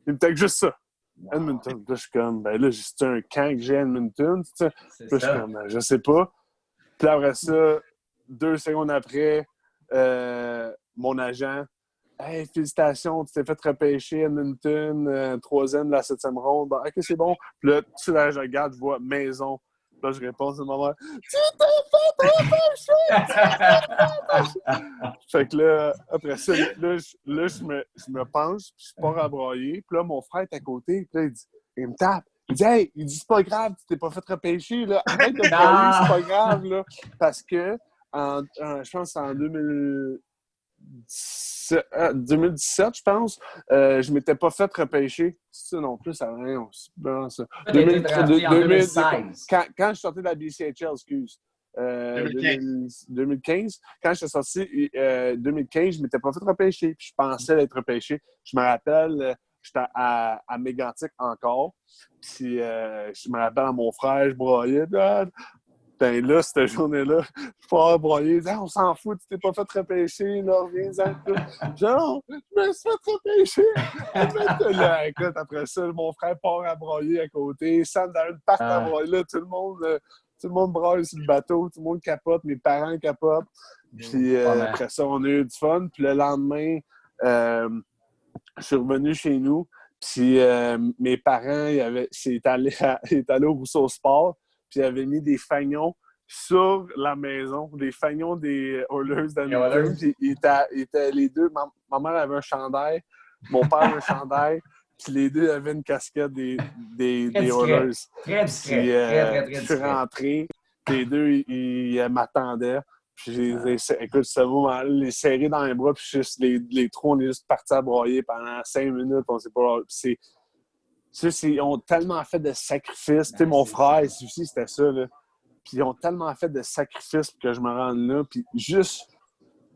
Il me texte juste ça. Wow. Edmonton. Puis là, je suis comme, c'est un camp que j'ai à Edmonton. Tu sais. Puis là, je suis comme, je sais pas. Puis après ça, 2 secondes après, mon agent, hey, félicitations, tu t'es fait repêcher Edmonton, 3e de la 7e ronde. OK, c'est bon. Puis là, je regarde, je vois maison. Là, je réponds à ma mère tu t'es fait. Fait que là, après ça, je me penche, puis je pars à broyer. Puis là, mon frère est à côté, puis là, il me tape. Il dit hey, c'est pas grave, tu t'es pas fait repêcher, là. Arrête de broyer, c'est pas grave, là. Parce que, je pense en 2017, je pense, je m'étais pas fait repêcher. Ça non plus, ça n'a rien. Bon, ça. 2016. Quand je sortais de la BCHL, excuse. 2015. Quand je suis sorti 2015, je m'étais pas fait repêcher. Puis je pensais être repêché. Je me rappelle, j'étais à Mégantic encore. Puis je me rappelle à mon frère, je broyais. Ben là, cette journée-là, je pars broyer. On s'en fout, tu t'es pas fait repêcher, là, reviens-en. Genre, je me suis fait repêcher. Là, écoute, après ça, mon frère part à broyer à côté. Sam Darren part à broyer. Là, tout le monde braille sur le bateau, tout le monde capote, mes parents capotent. Puis après ça, on a eu du fun. Puis le lendemain, je suis revenu chez nous. Puis mes parents, ils étaient allés au Rousseau Sport. Puis ils avaient mis des fagnons sur la maison, des fagnons des Oilers d'Hamilton. Puis ils étaient les deux. Ma mère avait un chandail, mon père avait un chandail, puis les deux avaient une casquette des Oilers. Très discret. Puis je suis rentré, les deux, ils m'attendaient. Puis écoute, ça va les serrer dans les bras, puis juste les trois, on est juste partis à broyer pendant 5 minutes. On sait pas. Ils ont tellement fait de sacrifices. Tu sais, mon frère, aussi, c'était ça, là. Puis ils ont tellement fait de sacrifices pour que je me rende là. Puis juste,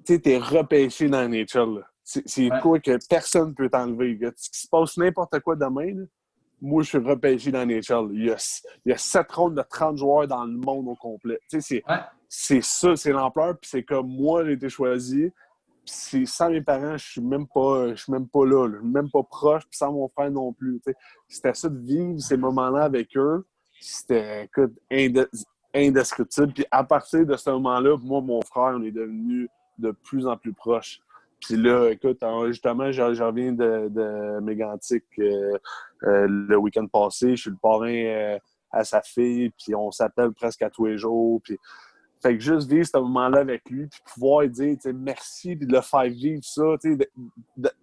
tu sais, t'es repêché dans la nature, là. C'est quoi que personne ne peut t'enlever. Ce qui se passe n'importe quoi demain, là, moi, je suis repêché dans la nature. Il y a 7 rondes de 30 joueurs dans le monde au complet. Tu sais, c'est ça, c'est l'ampleur. Puis c'est comme moi, j'ai été choisi. Puis sans mes parents, je suis même pas là. Je suis même pas proche, puis sans mon frère non plus. T'sais. C'était ça de vivre ces moments-là avec eux. C'était, écoute, indescriptible. Puis à partir de ce moment-là, moi, mon frère, on est devenus de plus en plus proches. Puis là, écoute, justement, je reviens de Mégantic le week-end passé. Je suis le parrain à sa fille, puis on s'appelle presque à tous les jours. Puis fait que juste vivre ce moment-là avec lui, puis pouvoir lui dire merci, puis de le faire vivre ça.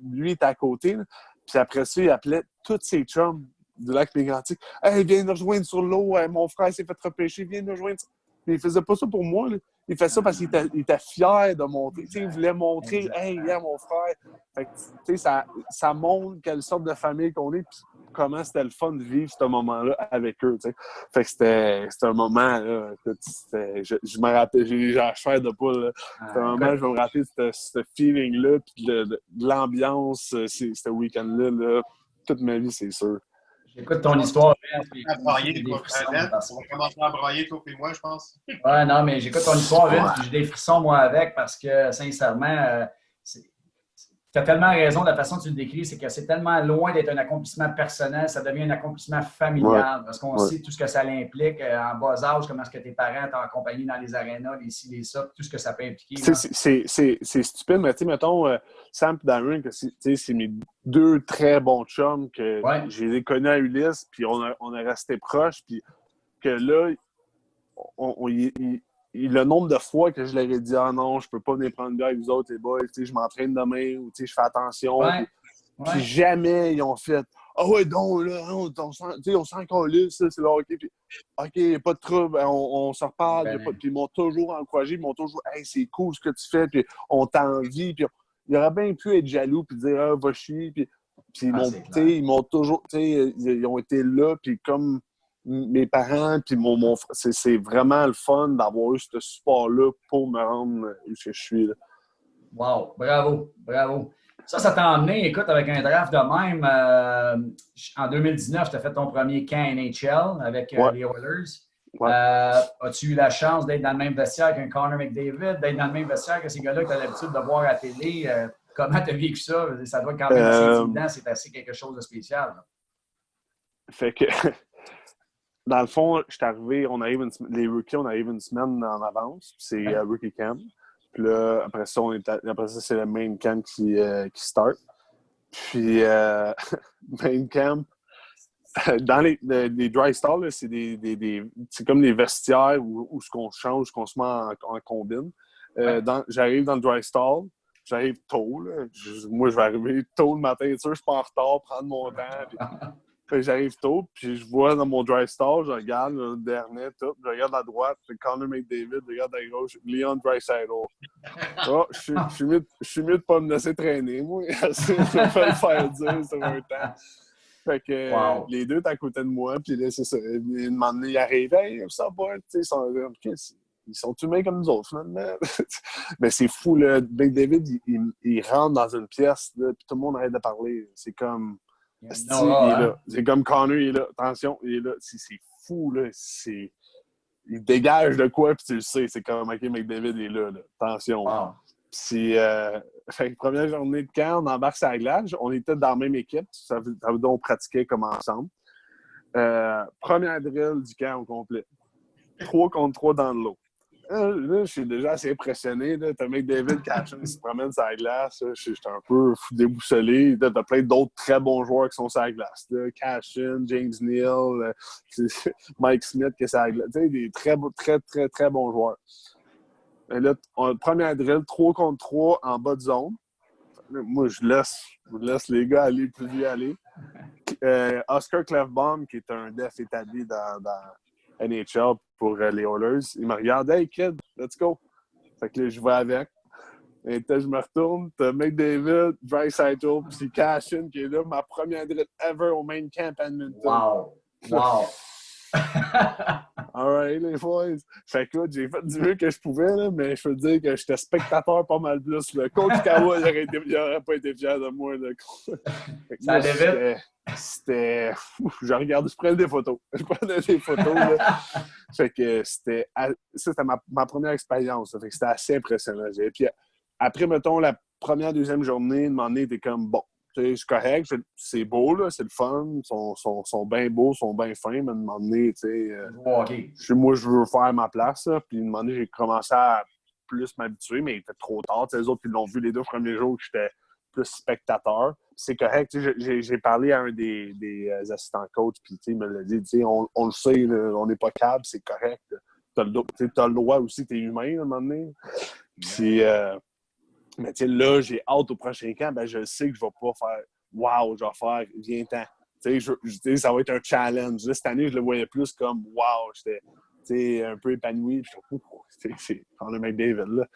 Lui, il est à côté. Là. Puis après ça, il appelait tous ses chums du lac Mégantic. Hey, viens nous rejoindre sur l'eau. Mon frère s'est fait repêcher. Viens nous rejoindre. Mais il faisait pas ça pour moi, là. Il fait ça parce qu'il était fier de montrer. Tu sais, il voulait montrer, hey, regarde mon frère. Fait que, tu sais, ça montre quelle sorte de famille qu'on est, puis comment c'était le fun de vivre ce moment-là avec eux, tu sais. Fait que c'était un moment, là, je me rappelle, j'ai la chair de poule, là. C'était un moment, je vais me rappeler de ce feeling-là, puis de l'ambiance, ce week-end-là, là, toute ma vie, c'est sûr. J'écoute ton histoire, Ben, puis À brailler, j'ai des toi, frissons. Ben. On va commencer à brailler, toi et moi, je pense. Ouais, non, mais j'écoute ton histoire, Vince, puis j'ai des frissons, moi, avec, parce que, sincèrement, tu as tellement raison de la façon dont tu le décris, c'est que c'est tellement loin d'être un accomplissement personnel, ça devient un accomplissement familial, parce qu'on sait tout ce que ça implique en bas âge, comment est-ce que tes parents t'ont accompagné dans les arénas, les ci, les ça, tout ce que ça peut impliquer. C'est stupide, mais tu sais, mettons, Sam et Darren, c'est mes deux très bons chums, que je les ai connus à Ulysse, puis on est restés proches, puis que là, le nombre de fois que je leur ai dit « Ah non, je peux pas venir prendre une bière avec vous autres, les boys, je m'entraîne demain, ou je fais attention. » Puis jamais ils ont fait « Ah ouais, donc, là, on s'en calisse, c'est le hockey. » Puis « OK, pas de trouble, on se reparle. » Puis ils m'ont toujours encouragé, ils m'ont toujours « Hey, c'est cool ce que tu fais, puis on t'envie. » Puis il aurait bien pu être jaloux, puis dire « Ah, va chier. » Puis ils m'ont toujours, ils ont été là, puis comme mes parents, puis mon frère, c'est vraiment le fun d'avoir eu ce support-là pour me rendre où je suis. Là. Wow, bravo, bravo. Ça t'a emmené, écoute, avec un draft de même. En 2019, tu as fait ton premier camp NHL avec les Oilers. Ouais. As-tu eu la chance d'être dans le même vestiaire qu'un Connor McDavid, d'être dans le même vestiaire que ces gars-là que tu as l'habitude de voir à la télé? Comment tu as vécu ça? Ça doit quand même assez intimidant, c'est assez quelque chose de spécial. Là. Fait que, dans le fond, je suis arrivé, les rookies, on arrive une semaine en avance, c'est Rookie Camp. Puis là, après ça, c'est le main camp qui start. Puis, main camp, dans les dry stalls, là, c'est comme des vestiaires où ce qu'on change, où qu'on se met en combine. J'arrive dans le dry stall, j'arrive tôt. Là. Moi, je vais arriver tôt le matin. Je suis pas en retard, prendre mon temps. Puis, j'arrive tôt, puis je vois dans mon dry stall, je regarde le dernier, tout, je regarde à droite, Connor McDavid, je regarde à gauche, Leon Draisaitl. Oh, je suis mieux de pas me laisser traîner, moi. Je vais pas le faire dire sur un temps. Fait que les deux étaient à côté de moi, puis là, c'est ça. Une moment donné, ils arrivent, hey, ça va, tu sais, ils sont humains comme nous autres, finalement. Mais c'est fou, là. McDavid, il rentre dans une pièce, là, puis tout le monde arrête de parler. C'est comme. Il est là. C'est comme Connor, il est là. Attention, il est là. C'est fou, là. Il dégage de quoi, puis tu le sais. C'est comme, OK, McDavid est là. Attention. Wow. Puis, fait que première journée de camp, on embarque sur la glace. On était dans la même équipe. Ça veut dire qu'on pratiquait comme ensemble. Première drill du camp au complet. 3 contre 3 dans l'eau. Là, je suis déjà assez impressionné. T'as McDavid qui se promène sur la glace. Je suis un peu déboussolé. T'as plein d'autres très bons joueurs qui sont sur la glace. Cashin, James Neal, Mike Smith qui est sur la glace. Des très, très, très, très bons joueurs. Et là, première drill, 3 contre 3 en bas de zone. Moi, je laisse les gars aller plus vite aller. Oscar Clefbaum, qui est un def établi dans NHL pour les Oilers, il me regarde « Hey, kid, let's go! » Fait que là, je vais avec. Et je me retourne, t'as McDavid, Draisaitl, puis Cashin qui est là, ma première drill ever au main camp à Edmonton. Wow! Wow! All right, les boys. Fait que j'ai fait du mieux que je pouvais, là, mais je peux te dire que j'étais spectateur pas mal plus. Le coach Kawa, il aurait pas été fier de moi. Là. Ça allait vite. C'était. Je prenais des photos. Je prenais des photos. Là. Fait que c'était ma première expérience. Fait que c'était assez impressionnant. Puis après, mettons, la première, deuxième journée, de moment donné, t'es comme bon. C'est correct, c'est beau, là, c'est le fun, ils sont bien beaux, ils sont bien fins, mais à un moment donné, moi, je veux faire ma place, là, puis à un moment donné, j'ai commencé à plus m'habituer, mais il était trop tard, les autres, ils l'ont vu les 2 premiers jours que j'étais plus spectateur. C'est correct, j'ai parlé à un des assistants coach, puis il me l'a dit, on le sait, là, on n'est pas câble, c'est correct, t'as le droit aussi, t'es humain, à un moment donné. Puis, mais tu sais, là, j'ai hâte au prochain camp. Ben, je sais que je vais pas faire « Wow, je vais faire viens-t'en ». Tu sais, ça va être un challenge. Là, cette année, je le voyais plus comme « Wow ». un peu épanoui. Puis, c'est Connor McDavid, là.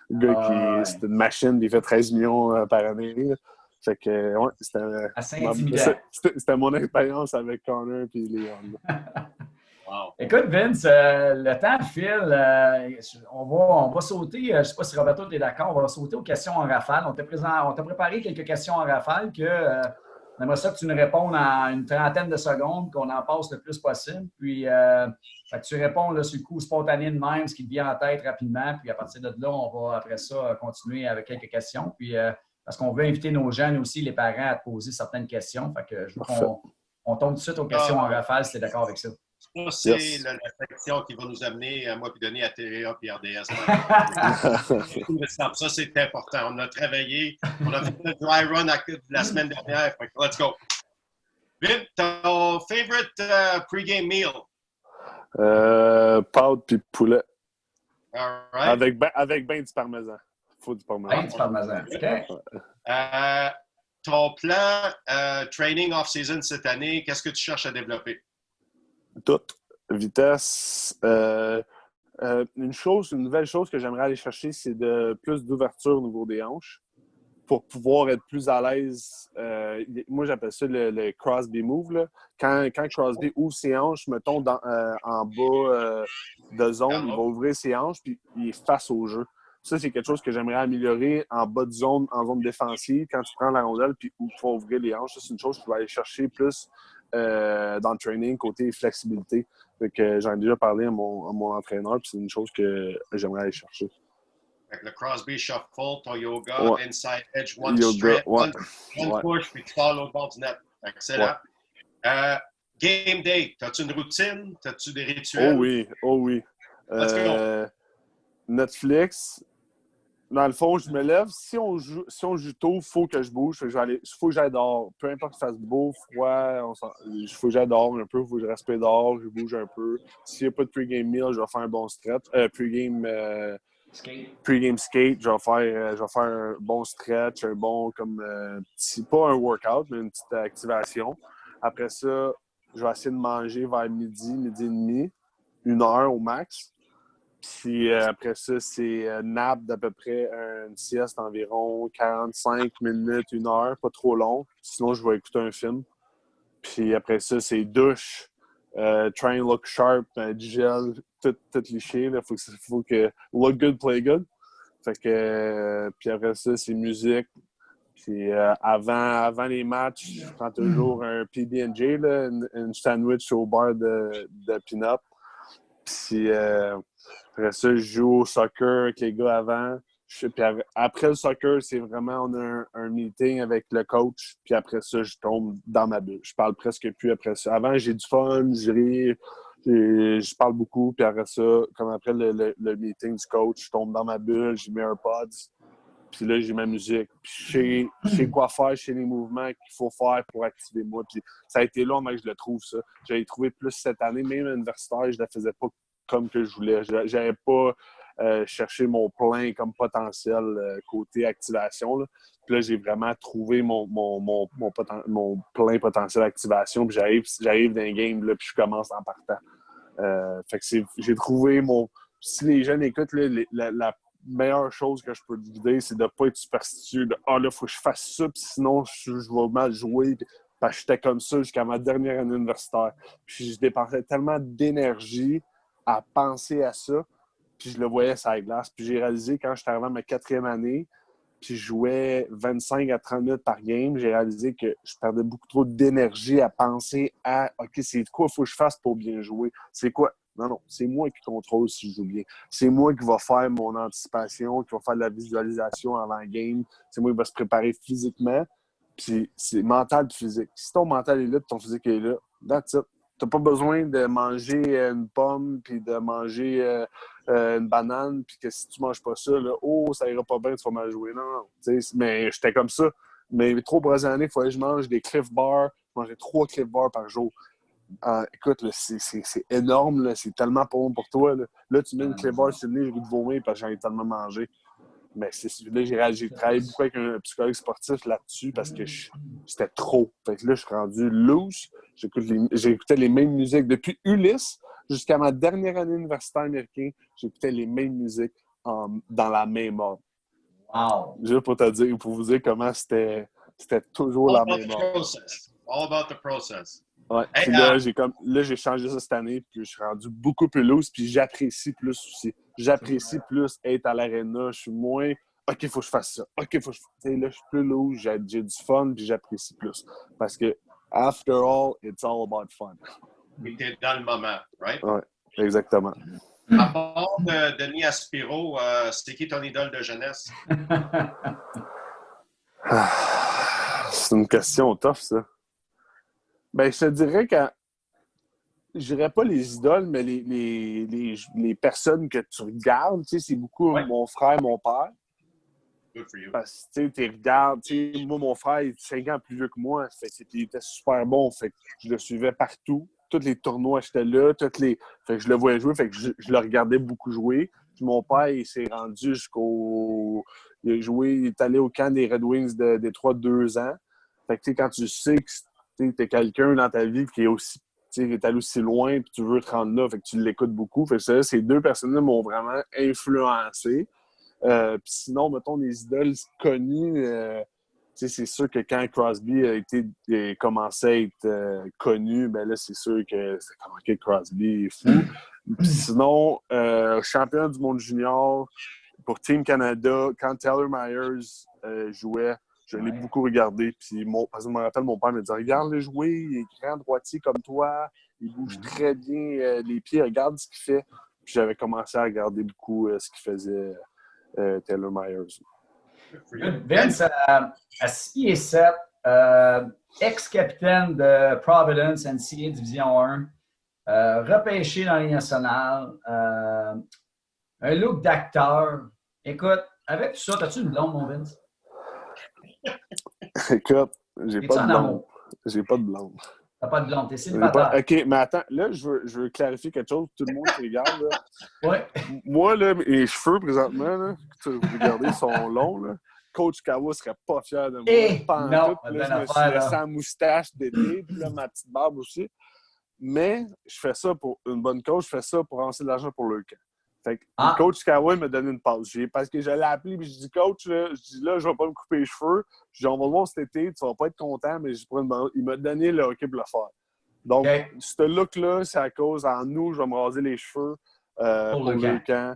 Le gars c'est une machine, il fait 13 millions par année. Là. Fait que, ouais, assez intimidant. C'était mon expérience avec Connor et Leon. Wow. Écoute, Vince, le temps file. On va sauter, je ne sais pas si Roberto, tu es d'accord, on va sauter aux questions en rafale. On t'a préparé quelques questions en rafale on aimerait ça que tu nous répondes en une trentaine de secondes, qu'on en passe le plus possible. Puis, fait que tu réponds là, sur le coup spontané de même, ce qui te vient en tête rapidement. Puis, à partir de là, on va après ça continuer avec quelques questions. Puis, parce qu'on veut inviter nos jeunes aussi, les parents, à te poser certaines questions. Fait que je veux qu'on tombe tout de suite aux questions en rafale, si tu es d'accord avec ça. Ça, c'est la section qui va nous amener, à moi, puis donner à TVA et RDS. Ça, c'est important. On a travaillé, on a fait le dry run la semaine dernière. Let's go. Vin, ton favorite pre-game meal? Pâtes puis poulet. All right. Avec ben du parmesan. Faut du parmesan. Ben du parmesan. OK. Ton plan training off-season cette année, qu'est-ce que tu cherches à développer? Tout. Vitesse. Une nouvelle chose que j'aimerais aller chercher, c'est plus d'ouverture au niveau des hanches pour pouvoir être plus à l'aise. Moi, j'appelle ça le Crosby move. Là. Quand Crosby ouvre ses hanches, mettons en bas de zone, il va ouvrir ses hanches puis il est face au jeu. Ça, c'est quelque chose que j'aimerais améliorer en bas de zone, en zone défensive, quand tu prends la rondelle puis où tu vas ouvrir les hanches. Ça, c'est une chose que je vais aller chercher plus dans le training, côté flexibilité. J'en ai déjà parlé à mon entraîneur, puis c'est une chose que j'aimerais aller chercher. Le Crosby Shuffle, ton yoga, inside edge, one push, puis tu pars l'autre bord du net. Excellent. Ouais. Game day, as-tu une routine? As-tu des rituels? Oh oui. Netflix. Dans le fond, je me lève. Si on joue tôt, il faut que je bouge. Il faut que j'aille dehors. Peu importe qu'il fasse beau, froid, il faut que j'aille dehors un peu. Il faut que je reste dehors, je bouge un peu. S'il n'y a pas de pre-game meal, je vais faire un bon stretch. Pre-game skate, je vais faire un bon stretch, un bon pas un workout, mais une petite activation. Après ça, je vais essayer de manger vers midi et demi, 1 heure au max. Puis après ça, c'est nap d'à peu près une sieste environ 45 minutes, 1 heure, pas trop long. Sinon, je vais écouter un film. Puis après ça, c'est douche, try and look sharp, du gel, tout liché. Il faut que look good, play good. Fait que, puis après ça, c'est musique. Puis avant les matchs, je prends toujours un PB&J, une sandwich au beurre de peanut. Puis après ça, je joue au soccer avec les gars avant. Puis après le soccer, c'est vraiment, on a un meeting avec le coach. Puis après ça, je tombe dans ma bulle. Je parle presque plus après ça. Avant, j'ai du fun, je ris, je parle beaucoup. Puis après ça, comme après le meeting du coach, je tombe dans ma bulle, j'ai mes AirPods. Puis là, j'ai ma musique. Puis je sais quoi faire, je sais les mouvements qu'il faut faire pour activer moi. Puis ça a été long, mais je le trouve, ça. J'avais trouvé plus cette année. Même à l'universitaire, je ne la faisais pas comme que je voulais. Je n'avais pas cherché mon plein comme potentiel côté activation. Là. Puis là, j'ai vraiment trouvé mon plein potentiel activation. Puis j'arrive dans un game, là, puis je commence en partant. Fait que j'ai trouvé Si les jeunes écoutent, là, la meilleure chose que je peux te guider, c'est de ne pas être superstitieux. Là, il faut que je fasse ça, puis sinon, je vais mal jouer. Parce que j'étais comme ça jusqu'à ma dernière année universitaire. Puis je dépensais tellement d'énergie à penser à ça, puis je le voyais sur la glace. Puis j'ai réalisé, quand j'étais arrivé à ma 4e année, puis je jouais 25 à 30 minutes par game, j'ai réalisé que je perdais beaucoup trop d'énergie à penser à « OK, c'est quoi il faut que je fasse pour bien jouer? C'est quoi? » Non, c'est moi qui contrôle si je joue bien. C'est moi qui va faire mon anticipation, qui va faire de la visualisation avant le game. C'est moi qui va se préparer physiquement. Puis c'est mental et physique. Si ton mental est là et ton physique est là, that's it. Tu n'as pas besoin de manger une pomme puis de manger une banane puis que si tu ne manges pas ça, là, ça ira pas bien, tu vas mal jouer. Non. Mais j'étais comme ça. Mais trop pour années, il fallait que je mange des Cliff Bars. Je mangeais 3 Cliff Bars par jour. Écoute, là, c'est énorme. Là. C'est tellement pas bon pour toi. Là tu mets une Cliff Bar sur le nez, j'ai envie de vomir parce que j'en ai tellement mangé. Mais là, j'ai travaillé beaucoup avec un psychologue sportif là-dessus parce que c'était trop. Fait que là, je suis rendu loose. J'écoutais les mêmes musiques. Depuis Ulysse, jusqu'à ma dernière année universitaire américaine, j'écoutais les mêmes musiques dans la même ordre. Wow! Juste pour vous dire comment c'était toujours All la about même the ordre. process. All about the process. Ouais. Hey, Puis là, j'ai changé ça cette année, puis je suis rendu beaucoup plus loose, puis j'apprécie plus aussi. J'apprécie plus être à l'aréna. Je suis moins OK, il faut que je fasse ça. OK, il faut que je fasse ça. Là, je suis plus loose, j'ai du fun, puis j'apprécie plus. Parce que, after all, it's all about fun. t'es dans le moment, right? Ouais, exactement. À part de Denis Aspiro, c'est qui ton idole de jeunesse? C'est une question tough, ça. Ben, je te dirais que je dirais pas les idoles, mais les personnes que tu regardes, tu sais, c'est beaucoup mon frère, mon père. Good for you. Parce que tu regardes, tu sais, moi, mon frère, il est 5 ans plus vieux que moi, fait qu'il était super bon, fait que je le suivais partout. Tous les tournois, j'étais là, fait que je le voyais jouer, fait que je le regardais beaucoup jouer. Puis mon père, il s'est rendu il a joué, il est allé au camp des Red Wings de Détroit 2 ans. Fait que tu sais, quand tu sais que tu es quelqu'un dans ta vie qui est aussi, tu sais, est allé aussi loin, puis tu veux te rendre là, fait que tu l'écoutes beaucoup. Fait que ça, ces deux personnes-là m'ont vraiment influencé. Puis sinon, mettons, les idoles connues, c'est sûr que quand Crosby a commencé à être connu, ben là, c'est sûr que c'est comment que Crosby est fou. Puis sinon, champion du monde junior pour Team Canada, quand Taylor Myers jouait, je l'ai beaucoup regardé. Puis parce que je me rappelle, mon père me disait « Regarde-le jouer, il est grand droitier comme toi, il bouge très bien les pieds, regarde ce qu'il fait. » Puis j'avais commencé à regarder beaucoup ce qu'il faisait Taylor Myers. Vince, à 6 pieds 7, ex-capitaine de Providence, NCAA Division 1, repêché dans la Ligue nationale, un look d'acteur. Écoute, avec tout ça, as-tu une blonde, mon Vince? Écoute, j'ai pas de blonde. Amour? J'ai pas de blonde. T'as pas de blonde, t'es célibataire. OK, mais attends, là, je veux clarifier quelque chose. Tout le monde qui regarde, là. Ouais. Moi, là, mes cheveux, présentement, là, que vous regardez, sont longs, là. Coach Kawa serait pas fier de moi. Pas en tout. Puis là, je me suis laissé en moustache d'été, puis là, ma petite barbe aussi. Mais je fais ça pour une bonne cause, je fais ça pour avancer de l'argent pour le camp. Fait que le coach Kawa m'a donné une pause. Parce que je l'ai appelé, puis je dis, coach, là, je vais pas me couper les cheveux. Je dis, on va le voir cet été, tu vas pas être content, mais il m'a donné le hockey pour le faire. Donc, ce look-là, c'est à cause, en août, je vais me raser les cheveux pour le camp.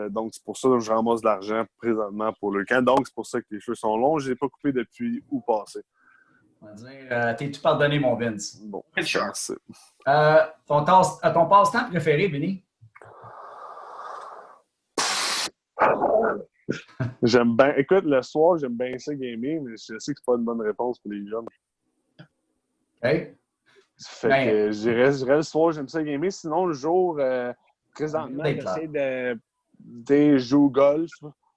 Donc, c'est pour ça que je ramasse de l'argent présentement pour le camp. Donc, c'est pour ça que les cheveux sont longs. Je ne les ai pas coupés depuis août passé. On va dire, t'es-tu pardonné, mon Vince? Bon, merci. Ton passe-temps préféré, Vinny? J'aime bien. Écoute, le soir, j'aime bien ça gamer, mais je sais que c'est pas une bonne réponse pour les jeunes. OK. Fait que je dirais le soir, j'aime ça gamer. Sinon, le jour, présentement, j'essaie de jouer au golf.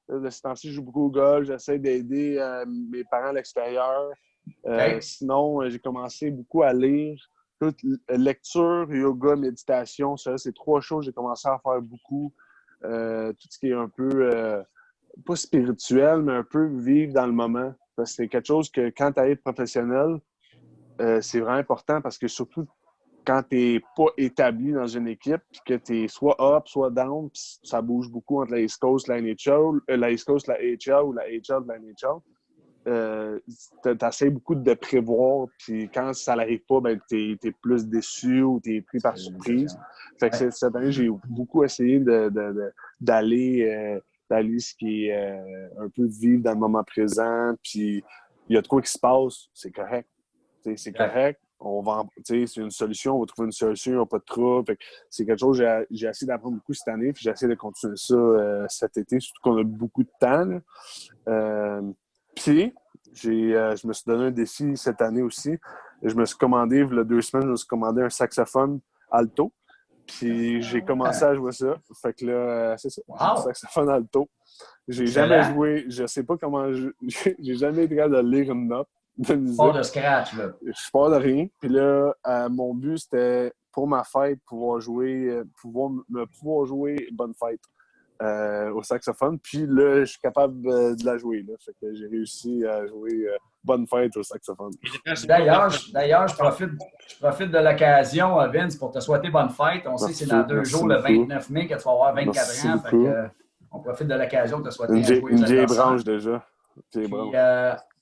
De ce temps-ci, je joue beaucoup au golf. J'essaie d'aider mes parents à l'extérieur. Sinon, j'ai commencé beaucoup à lire. Toute lecture, yoga, méditation, ça, c'est 3 choses que j'ai commencé à faire beaucoup. Tout ce qui est un peu, pas spirituel, mais un peu vivre dans le moment. Parce que c'est quelque chose que quand tu es professionnel, c'est vraiment important parce que surtout quand tu n'es pas établi dans une équipe, puis que tu es soit up, soit down, puis ça bouge beaucoup entre la East Coast, la NHL, la East Coast, la AHL ou la AHL, la NHL. Tu essaies beaucoup de prévoir, puis quand ça n'arrive pas, ben, tu es plus déçu ou tu es pris par surprise. Fait que cette année, j'ai beaucoup essayé d'aller ce qui est un peu vivre dans le moment présent, puis il y a de quoi qui se passe, c'est correct. C'est correct. C'est une solution, on va trouver une solution, il n'y a pas de trouble. C'est quelque chose que j'ai essayé d'apprendre beaucoup cette année, puis j'ai essayé de continuer ça cet été, surtout qu'on a beaucoup de temps. Puis, je me suis donné un défi cette année aussi. Je me suis commandé, il y a 2 semaines, je me suis commandé un saxophone alto. Puis, j'ai commencé à jouer ça. Fait que là, c'est ça. Wow. Un saxophone alto. J'ai jamais joué, je sais pas comment, j'ai jamais été capable de lire une note de musique. Pas de scratch, là. Je pars de rien. Puis là, mon but, c'était pour ma fête, pouvoir jouer Bonne Fête. au saxophone. Puis là, je suis capable de la jouer. Là. Fait que j'ai réussi à jouer Bonne fête au saxophone. D'ailleurs, je profite de l'occasion, Vince, pour te souhaiter bonne fête. On sait que c'est dans 2 jours, le 29 mai, que tu vas avoir 24 ans. Fait que, on profite de l'occasion de te souhaiter une vieille branche déjà. Puis,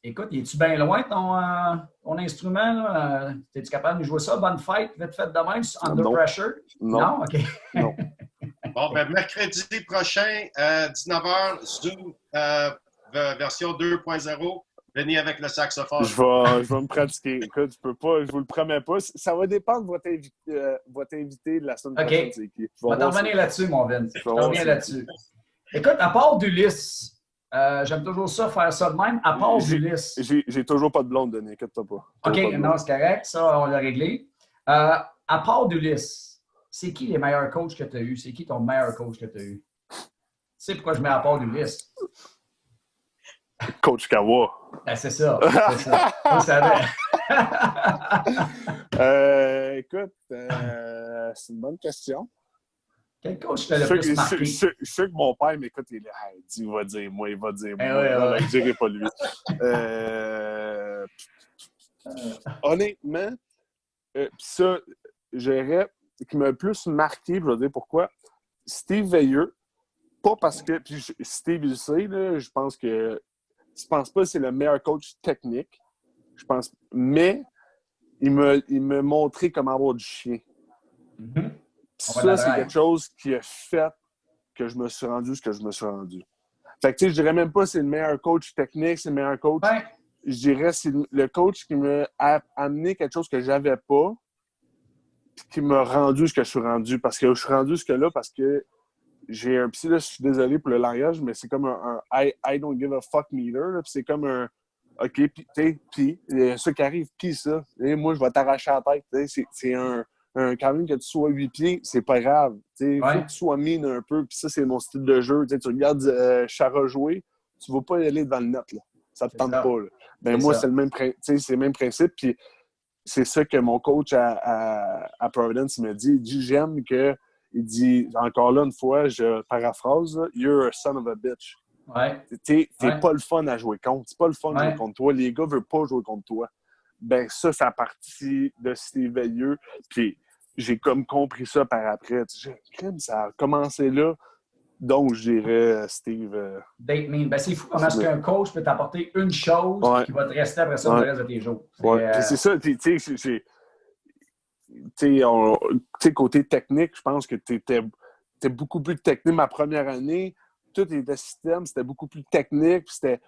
écoute, es-tu bien loin ton instrument? Es-tu capable de jouer ça? Bonne fête, vite fait de même, under pressure? Non? OK. Non. Bon, ben, mercredi prochain, 19h, Zoom version 2.0. Venez avec le saxophone. Je vais me pratiquer. Écoute, je vous le promets pas. Ça va dépendre de votre invité de la semaine prochaine. C'est qui. On va t'en revenir là-dessus, mon Vince. Je t'en reviens là-dessus. Écoute, à part d'Ulysse, j'aime toujours ça, faire ça de même. À part d'Ulysse. J'ai toujours pas de blonde, Denis, inquiète-toi pas. OK, non, c'est correct. Ça, on l'a réglé. À part d'Ulysse, c'est qui les meilleurs coachs que tu as eus? C'est qui ton meilleur coach que tu as eu? Tu sais pourquoi je mets à part d'Ulysse? Coach Kawa. Ben, c'est ça. C'est ça. Vous savez. Écoute, c'est une bonne question. Quel coach t'a le plus marqué? Je sais que mon père m'écoute, il va dire moi. Je ne dirai pas lui. Honnêtement, ça, j'irais, qui m'a le plus marqué, je vais dire pourquoi, Steve Veilleux. Pas parce que, puis Steve, il le sait, là, je pense pas que c'est le meilleur coach technique, je pense, mais il m'a montré comment avoir du chien. Mm-hmm. Ça, c'est quelque chose qui a fait que je me suis rendu ce que je me suis rendu. Fait que, tu sais, je dirais même pas que c'est le meilleur coach technique, c'est le meilleur coach. Ouais. Je dirais que c'est le coach qui m'a amené quelque chose que j'avais pas, puis qui m'a rendu ce que je suis rendu. Parce que je suis rendu ce que là, parce que j'ai un psy, là, je suis désolé pour le langage, mais c'est comme un I don't give a fuck meter, là, puis c'est comme un OK, puis ça qui arrive, puis ça. Et moi, je vais t'arracher la tête. C'est quand même que tu sois 8 pieds, c'est pas grave. Il faut que tu sois mine un peu, puis ça, c'est mon style de jeu. Tu regardes Chara jouer, tu ne vas pas y aller devant le net. Là. Ça ne te tente pas. Là. Ben, moi, c'est le même principe. Puis c'est ça que mon coach à Providence me dit. Il dit, j'aime que. Il dit, encore là, une fois, je paraphrase, you're a son of a bitch. Ouais. T'es pas le fun à jouer contre. C'est pas le fun de jouer contre toi. Les gars ne veulent pas jouer contre toi. Ben ça a parti de Steve Veilleux. Puis j'ai comme compris ça par après. Ça a commencé là. Donc, je dirais Steve. Date mean. Ben, c'est fou comment est-ce qu'un coach peut t'apporter une chose qui va te rester après ça le reste de tes jours. C'est ça. Tu sais, côté technique, je pense que tu étais beaucoup plus technique. Ma première année, tout était système, c'était beaucoup plus technique, puis c'était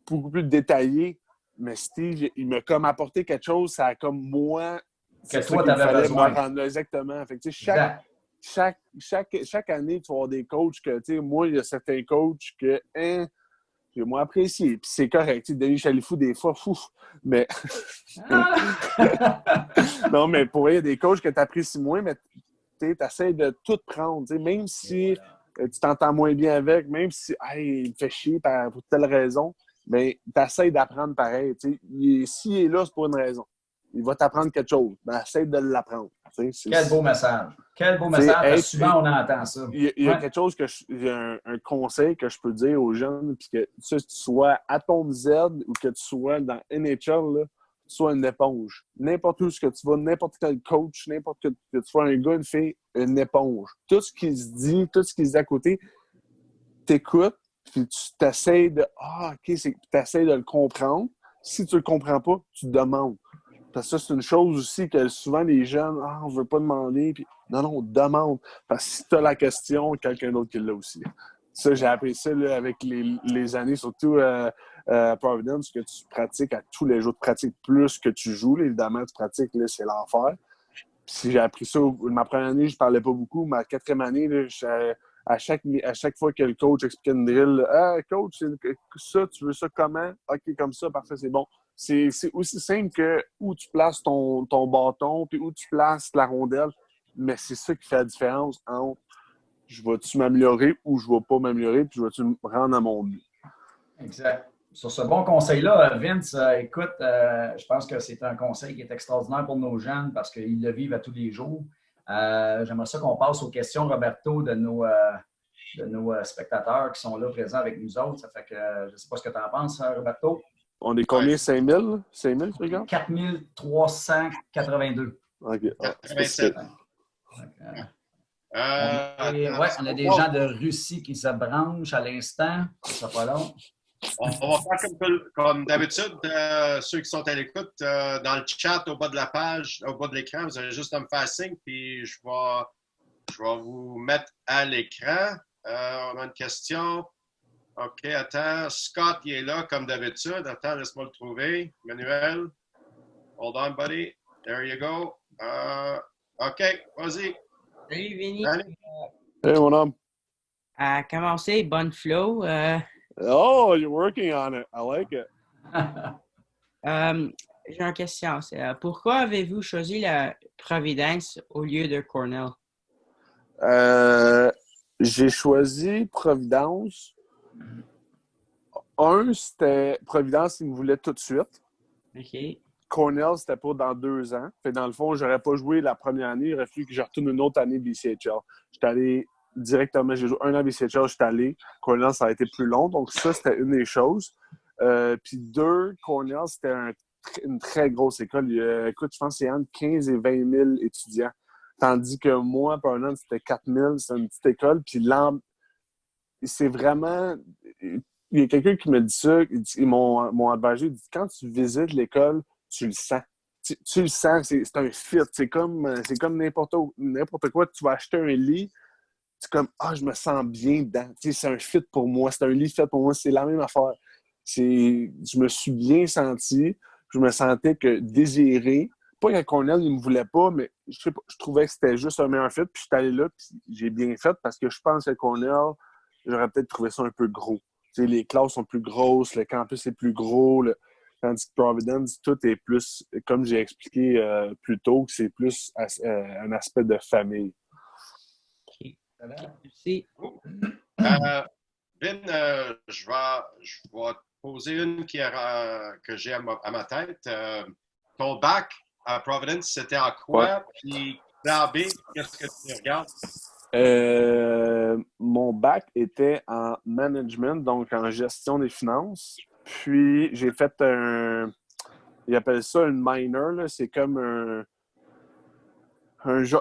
beaucoup plus détaillé. Mais Steve, il m'a comme apporté quelque chose, ça a comme moi. Que toi, tu avais besoin. Exactement. Fait que, chaque année, tu vas avoir des coachs que, tu sais, moi, il y a certains coachs que, j'ai moins apprécié. Puis c'est correct. Denis Chalifou, des fois, fou. Mais. Non, mais pour vrai, il y a des coachs que tu apprécies moins, mais tu essaies de tout prendre. Même si tu t'entends moins bien avec, même si il me fait chier pour telle raison, mais tu essaies d'apprendre pareil. S'il est là, c'est pour une raison. Il va t'apprendre quelque chose. Ben, essaie de l'apprendre. Quel beau message. Quel beau message. Parce que souvent, on entend ça. Il y a quelque chose un conseil que je peux dire aux jeunes, puis que tu sois à ton Z ou que tu sois dans NHL, là, tu sois une éponge. N'importe où ce que tu vas, n'importe quel coach, n'importe que tu sois un gars, une fille, une éponge. Tout ce qui se dit, tout ce qui se dit à côté, t'écoutes, puis tu t'essayes de t'essayes de le comprendre. Si tu le comprends pas, tu demandes. Parce que ça, c'est une chose aussi que souvent les jeunes, on ne veut pas demander. Puis, non, demande. Parce que si tu as la question, quelqu'un d'autre qui l'a aussi. Ça, j'ai appris ça là, avec les années, surtout à Providence, que tu pratiques à tous les jours. Tu pratiques plus que tu joues. Là, évidemment, tu pratiques, là, c'est l'enfer. Puis j'ai appris ça. Ma première année, je ne parlais pas beaucoup. Ma 4e année, là, à chaque fois que le coach expliquait une drill, coach, ça, tu veux ça comment? OK, comme ça, parfait, c'est bon. C'est aussi simple que où tu places ton bâton puis où tu places la rondelle. Mais c'est ça qui fait la différence entre je vais-tu m'améliorer ou je ne vais pas m'améliorer puis je vais-tu me rendre à mon but. Exact. Sur ce bon conseil-là, Vince, écoute, je pense que c'est un conseil qui est extraordinaire pour nos jeunes parce qu'ils le vivent à tous les jours. J'aimerais ça qu'on passe aux questions, Roberto, de de nos spectateurs qui sont là présents avec nous autres. Ça fait que je ne sais pas ce que tu en penses, Roberto. On est combien? 5000? 5000, tu regardes? 4382. OK. Ah, c'est pas si 87. pire. On a des gens de Russie qui se branchent à l'instant. Ça sera pas long. On va faire comme d'habitude, ceux qui sont à l'écoute, dans le chat au bas de la page, au bas de l'écran, vous avez juste à me faire signe, puis je vais vous mettre à l'écran. On a une question. OK, attends. Scott, il est là comme d'habitude. Attends, laisse-moi le trouver. Manuel. Hold on, buddy. There you go. OK, vas-y. Salut Vinny. Allez. Hey, mon homme. À commencer, bonne flow. Oh, you're working on it. I like it. J'ai une question. Pourquoi avez-vous choisi la Providence au lieu de Cornell? J'ai choisi Providence. C'était Providence, il me voulait tout de suite. OK. Cornell, c'était pour dans 2 ans. Fait dans le fond, j'aurais pas joué la première année. Il aurait fallu que je retourne une autre année BCHL. J'étais allé directement, j'ai joué 1 an BCHL, j'étais allé. Cornell, ça a été plus long. Donc ça, c'était une des choses. Puis 2, Cornell, c'était une très grosse école. Écoute, je pense que c'est entre 15 et 20 000 étudiants. Tandis que moi, par an, c'était 4 000. C'est une petite école. Puis c'est vraiment... Il y a quelqu'un qui me dit ça. Mon advisor, il dit, quand tu visites l'école, tu le sens. Tu le sens, c'est un fit. C'est comme n'importe quoi. Tu vas acheter un lit, c'est comme, je me sens bien dedans. C'est un fit pour moi. C'est un lit fait pour moi. C'est la même affaire. Je me suis bien senti. Je me sentais désiré. Pas qu'à Cornell, il ne me voulait pas, mais je trouvais que c'était juste un meilleur fit. Puis je suis allé là, puis j'ai bien fait parce que je pense que Cornell, j'aurais peut-être trouvé ça un peu gros. Les classes sont plus grosses, le campus est plus gros. Tandis que Providence, tout est plus, comme j'ai expliqué plus tôt, que c'est plus un aspect de famille. OK. Merci. Vin, je vais te poser une que j'ai à ma tête. Ton bac à Providence, c'était en quoi? Ouais. Puis, plan B, qu'est-ce que tu regardes? Mon bac était en management, donc en gestion des finances. Puis, j'ai fait ils appellent ça une minor, là. C'est comme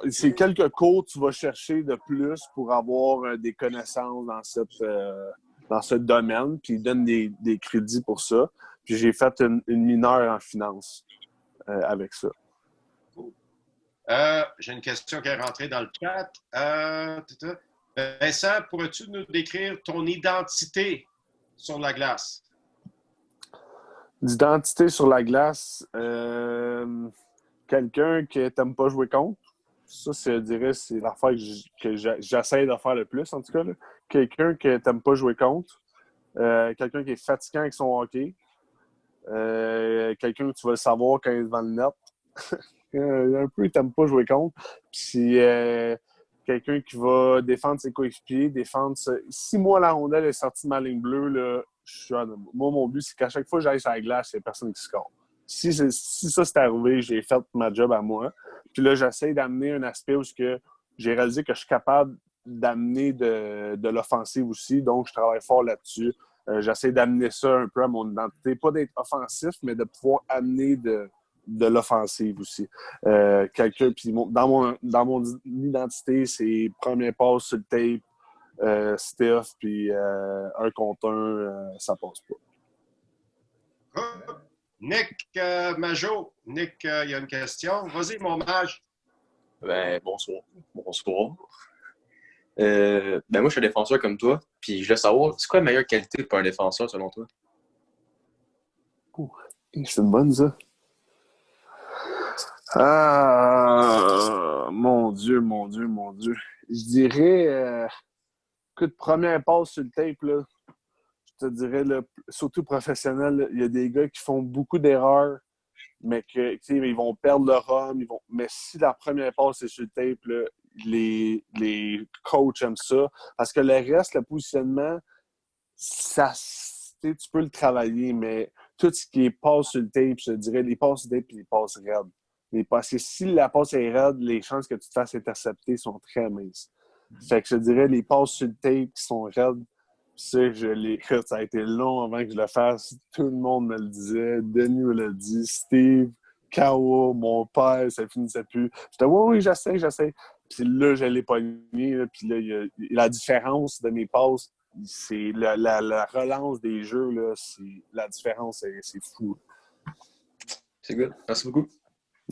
c'est quelques cours que tu vas chercher de plus pour avoir des connaissances dans ce domaine. Puis, ils donnent des crédits pour ça. Puis, j'ai fait une mineure en finance avec ça. J'ai une question qui est rentrée dans le chat. Vincent, pourrais-tu nous décrire ton identité sur la glace? D'identité sur la glace, quelqu'un qui n'aime pas jouer contre. Ça, je dirais, c'est l'affaire que j'essaie de faire le plus, en tout cas. Là. Quelqu'un qui n'aime pas jouer contre. Quelqu'un qui est fatigant avec son hockey. Quelqu'un que tu vas le savoir quand il est devant le net. Un peu, il n'aime pas jouer contre. Puis quelqu'un qui va défendre ses coéquipiers, Si moi, la rondelle est sortie de ma ligne bleue, là, moi, mon but, c'est qu'à chaque fois que j'aille sur la glace, il n'y a personne qui score. Si ça c'est arrivé, j'ai fait ma job à moi. Puis là, j'essaie d'amener un aspect où j'ai réalisé que je suis capable d'amener de l'offensive aussi. Donc, je travaille fort là-dessus. J'essaie d'amener ça un peu à mon identité. Pas d'être offensif, mais de pouvoir amener de l'offensive aussi. Puis dans mon identité, c'est premier passe sur le tape, stiff, puis un contre un, ça passe pas. Nick Majot. Nick, il y a une question. Vas-y, mon mage. Bonsoir. Bonsoir. Moi, je suis un défenseur comme toi, puis je voulais savoir, c'est quoi la meilleure qualité pour un défenseur, selon toi? C'est une bonne, ça. Mon Dieu. Je dirais, écoute, première passe sur le tape, là, je te dirais, là, surtout professionnel, là, il y a des gars qui font beaucoup d'erreurs, mais ils vont perdre leur rhum. Mais si la première passe est sur le tape, là, les coachs aiment ça. Parce que le reste, le positionnement, tu peux le travailler, mais tout ce qui est passe sur le tape, je te dirais, les passes sur le tape et les passes raides. Parce que si la passe est raide, les chances que tu te fasses intercepter sont très minces. Fait que je dirais les passes sur le tape qui sont raides. Ça, ça a été long avant que je le fasse. Tout le monde me le disait. Denis me l'a dit. Steve, Kao, mon père, ça finissait plus. J'étais, oui, j'essaie. Puis là, je l'ai pogné. Là, puis là, la différence de mes passes, c'est la relance des jeux. Là, la différence, c'est fou. C'est good. Merci beaucoup.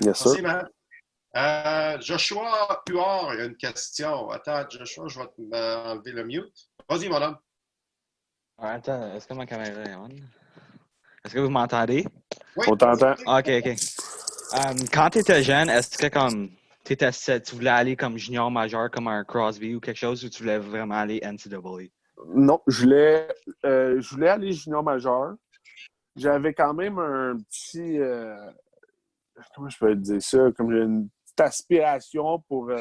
Yes, Merci, sir. man. Joshua Puard, il y a une question. Attends, Joshua, je vais enlever le mute. Vas-y, mon homme. Attends, est-ce que ma caméra est on? Est-ce que vous m'entendez? Oui, On t'entend. OK. Quand tu étais jeune, est-ce que comme tu voulais aller comme junior majeur, comme un Crosby ou quelque chose, ou tu voulais vraiment aller NCAA? Non, je voulais aller junior majeur. J'avais quand même un petit... comment je peux dire ça? Comme j'ai une petite aspiration pour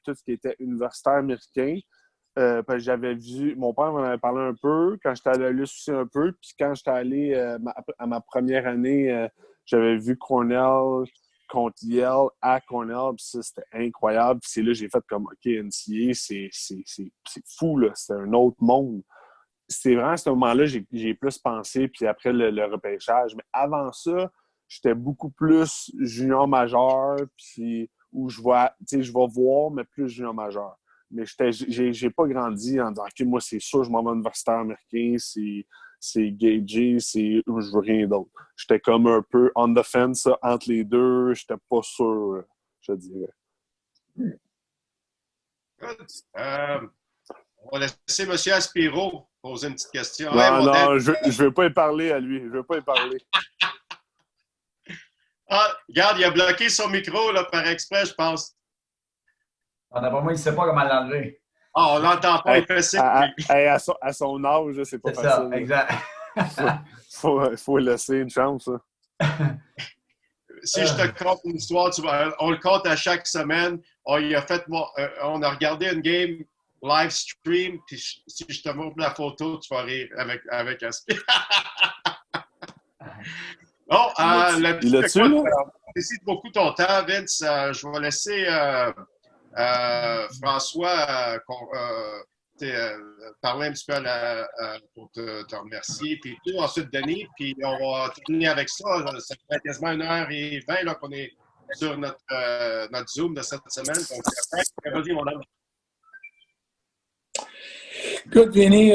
tout ce qui était universitaire américain. Parce que j'avais vu... Mon père m'en avait parlé un peu. Quand j'étais allé à l'US aussi un peu. Puis quand j'étais allé à ma première année, j'avais vu Cornell contre Yale à Cornell. Puis ça, c'était incroyable. Puis c'est là que j'ai fait comme, OK, NCAA, c'est fou, là. C'est un autre monde. C'est vraiment à ce moment-là j'ai plus pensé, puis après le repêchage. Mais avant ça, j'étais beaucoup plus junior majeur, puis où je vais voir, mais plus junior majeur. Mais j'ai pas grandi en disant, OK, moi, c'est sûr, je m'en vais à l'universitaire américain, c'est gagé, je veux rien d'autre. J'étais comme un peu on the fence entre les deux, j'étais pas sûr, je dirais. Good. On va laisser M. Aspiro poser une petite question. Non, je veux pas y parler à lui. Je veux pas y parler. Ah, regarde, il a bloqué son micro là, par exprès, je pense. D'après moi, il ne sait pas comment l'enlever. Ah, on l'entend pas, il fait ça. À son âge, c'est pas C'est facile. ça, exact. faut laisser une chance. Si je te conte une histoire, on le compte à chaque semaine. On a regardé une game live stream, puis si je te montre la photo, tu vas rire avec Aspiro. Bon, merci beaucoup ton temps, Vince. Je vais laisser François parler un petit peu pour te remercier. Puis tout, ensuite, Denis. Puis on va terminer avec ça. Ça fait quasiment 1h20 là, qu'on est sur notre Zoom de cette semaine. Donc, vas-y, mon homme. Écoute, Vinny,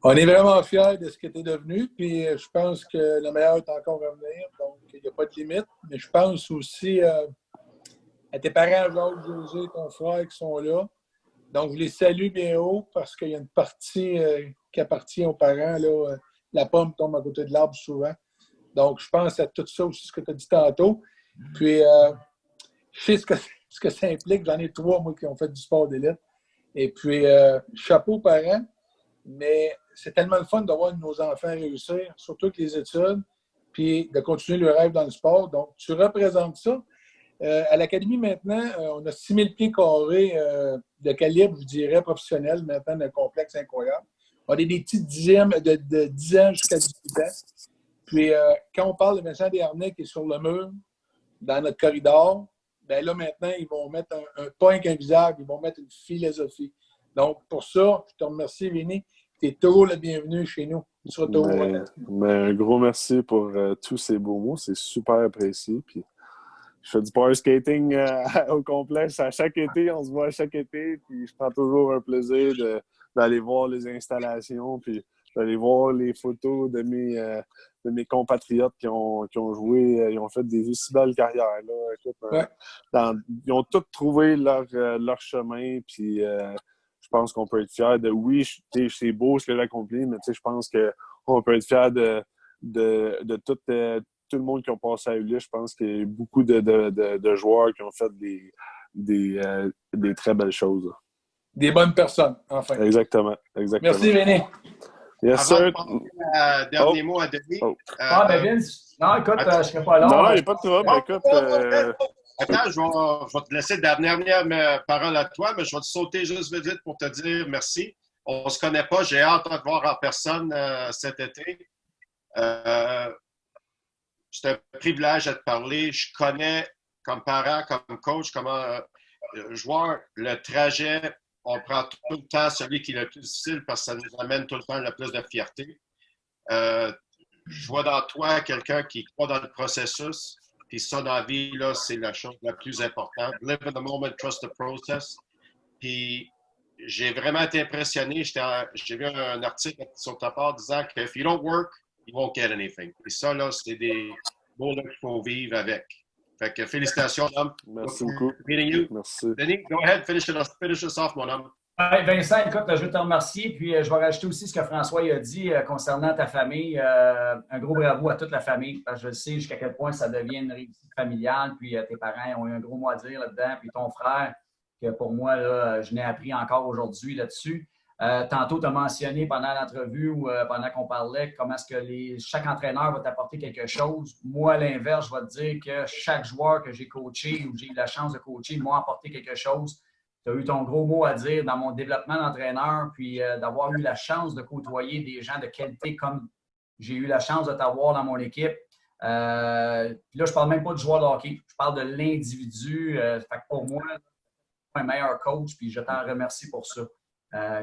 on est vraiment fiers de ce que tu es devenu, puis je pense que le meilleur est encore à venir, donc il n'y a pas de limite. Mais je pense aussi à tes parents, Jacques, José, ton frère qui sont là. Donc, je les salue bien haut parce qu'il y a une partie qui appartient aux parents. Là, la pomme tombe à côté de l'arbre souvent. Donc, je pense à tout ça aussi, ce que tu as dit tantôt. Puis, je sais ce que ça implique. J'en ai 3, moi, qui ont fait du sport d'élite. Et puis, chapeau aux parents, mais c'est tellement le fun de voir nos enfants réussir, surtout avec les études, puis de continuer le rêve dans le sport. Donc, tu représentes ça. À l'Académie, maintenant, on a 6000 pieds carrés de calibre, je dirais, professionnel, maintenant, d'un complexe incroyable. On a des petits dixièmes de 10 ans jusqu'à 18 ans. Puis, quand on parle de Vincent Desharnais qui est sur le mur, dans notre corridor, bien là, maintenant, ils vont mettre pas qu'un visage, ils vont mettre une philosophie. Donc, pour ça, je te remercie, Vinny. Tu es toujours le bienvenu chez nous. Tu seras toujours mais un gros merci pour tous ces beaux mots. C'est super apprécié. Puis, je fais du power skating au complexe. À chaque été, on se voit à chaque été. Puis, je prends toujours un plaisir d'aller voir les installations. Puis, d'aller voir les photos de mes compatriotes qui ont joué. Ils ont fait des aussi belles carrières. Là. Écoute, ils ont tous trouvé leur chemin. Puis, je pense qu'on peut être fiers de... Oui, c'est beau ce que j'ai accompli, mais je pense qu'on peut être fiers de tout le monde qui a passé à Ulysse. Je pense qu'il y a eu beaucoup de joueurs qui ont fait des très belles choses. Des bonnes personnes, enfin. Exactement. Merci, Vinny. Yes, Avant sir. de passer dernier mot à Denis. Ben Vince, non, écoute, je ne serai pas long. Non, il n'y a pas de trouble. Écoute, attends, je vais te laisser la dernière parole à toi, mais je vais te sauter juste vite pour te dire merci. On ne se connaît pas. J'ai hâte de te voir en personne cet été. C'est un privilège de te parler. Je connais comme parent, comme coach, comment joueurs, le trajet, on prend tout le temps celui qui est le plus difficile parce que ça nous amène tout le temps le plus de fierté. Je vois dans toi quelqu'un qui croit dans le processus. Puis ça, dans la vie, là, c'est la chose la plus importante. Live in the moment, trust the process. Puis j'ai vraiment été impressionné. J'ai vu un article sur ta part disant que if you don't work, you won't get anything. Et ça, là, c'est des mots qu'il faut vivre avec. Fait que félicitations, homme. Merci beaucoup. Meeting you. Merci. Denis, go ahead, finish us off, mon homme. Vincent, écoute, je veux te remercier. Puis je vais rajouter aussi ce que François a dit concernant ta famille. Un gros bravo à toute la famille. Parce que je sais jusqu'à quel point ça devient une réussite familiale. Puis tes parents ont eu un gros mot à dire là-dedans. Puis ton frère, que pour moi, là, je n'ai appris encore aujourd'hui là-dessus. Tantôt, tu as mentionné pendant l'entrevue ou pendant qu'on parlait comment est-ce que chaque entraîneur va t'apporter quelque chose. Moi, à l'inverse, je vais te dire que chaque joueur que j'ai coaché ou j'ai eu la chance de coacher m'a apporté quelque chose. Tu as eu ton gros mot à dire dans mon développement d'entraîneur, puis d'avoir eu la chance de côtoyer des gens de qualité comme j'ai eu la chance de t'avoir dans mon équipe. Puis là, je ne parle même pas du joueur de hockey, je parle de l'individu. Fait que pour moi, un meilleur coach, puis je t'en remercie pour ça.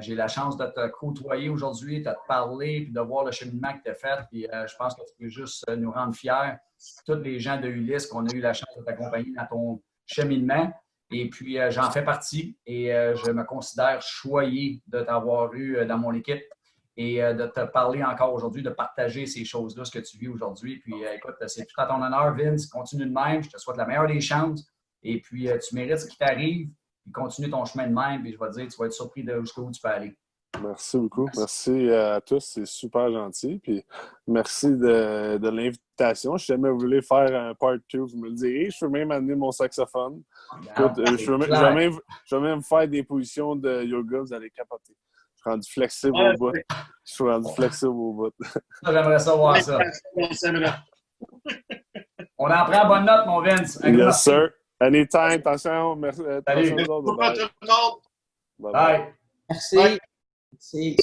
J'ai la chance de te côtoyer aujourd'hui, de te parler, puis de voir le cheminement que tu as fait. Puis je pense que tu peux juste nous rendre fiers, tous les gens de Ulysse, qu'on a eu la chance de t'accompagner dans ton cheminement. Et puis, j'en fais partie et je me considère choyé de t'avoir eu dans mon équipe et de te parler encore aujourd'hui, de partager ces choses-là, ce que tu vis aujourd'hui. Puis, écoute, c'est tout à ton honneur, Vince. Continue de même. Je te souhaite la meilleure des chances. Et puis, tu mérites ce qui t'arrive. Puis, continue ton chemin de même. Puis, je vais te dire, tu vas être surpris de jusqu'où tu peux aller. Merci beaucoup. Merci à tous. C'est super gentil. Puis merci de l'invitation. Si jamais vous voulez faire un part 2, vous me le direz. Je peux même amener mon saxophone. Écoute, je vais même faire des positions de yoga. Vous allez capoter. Je suis rendu flexible au bout. Je suis rendu flexible au bout. J'aimerais savoir ça. On en prend bonne note, mon Vince. Yes, sir. Anytime. Attention. Merci. Salut. Bye. Bye. Merci. Merci.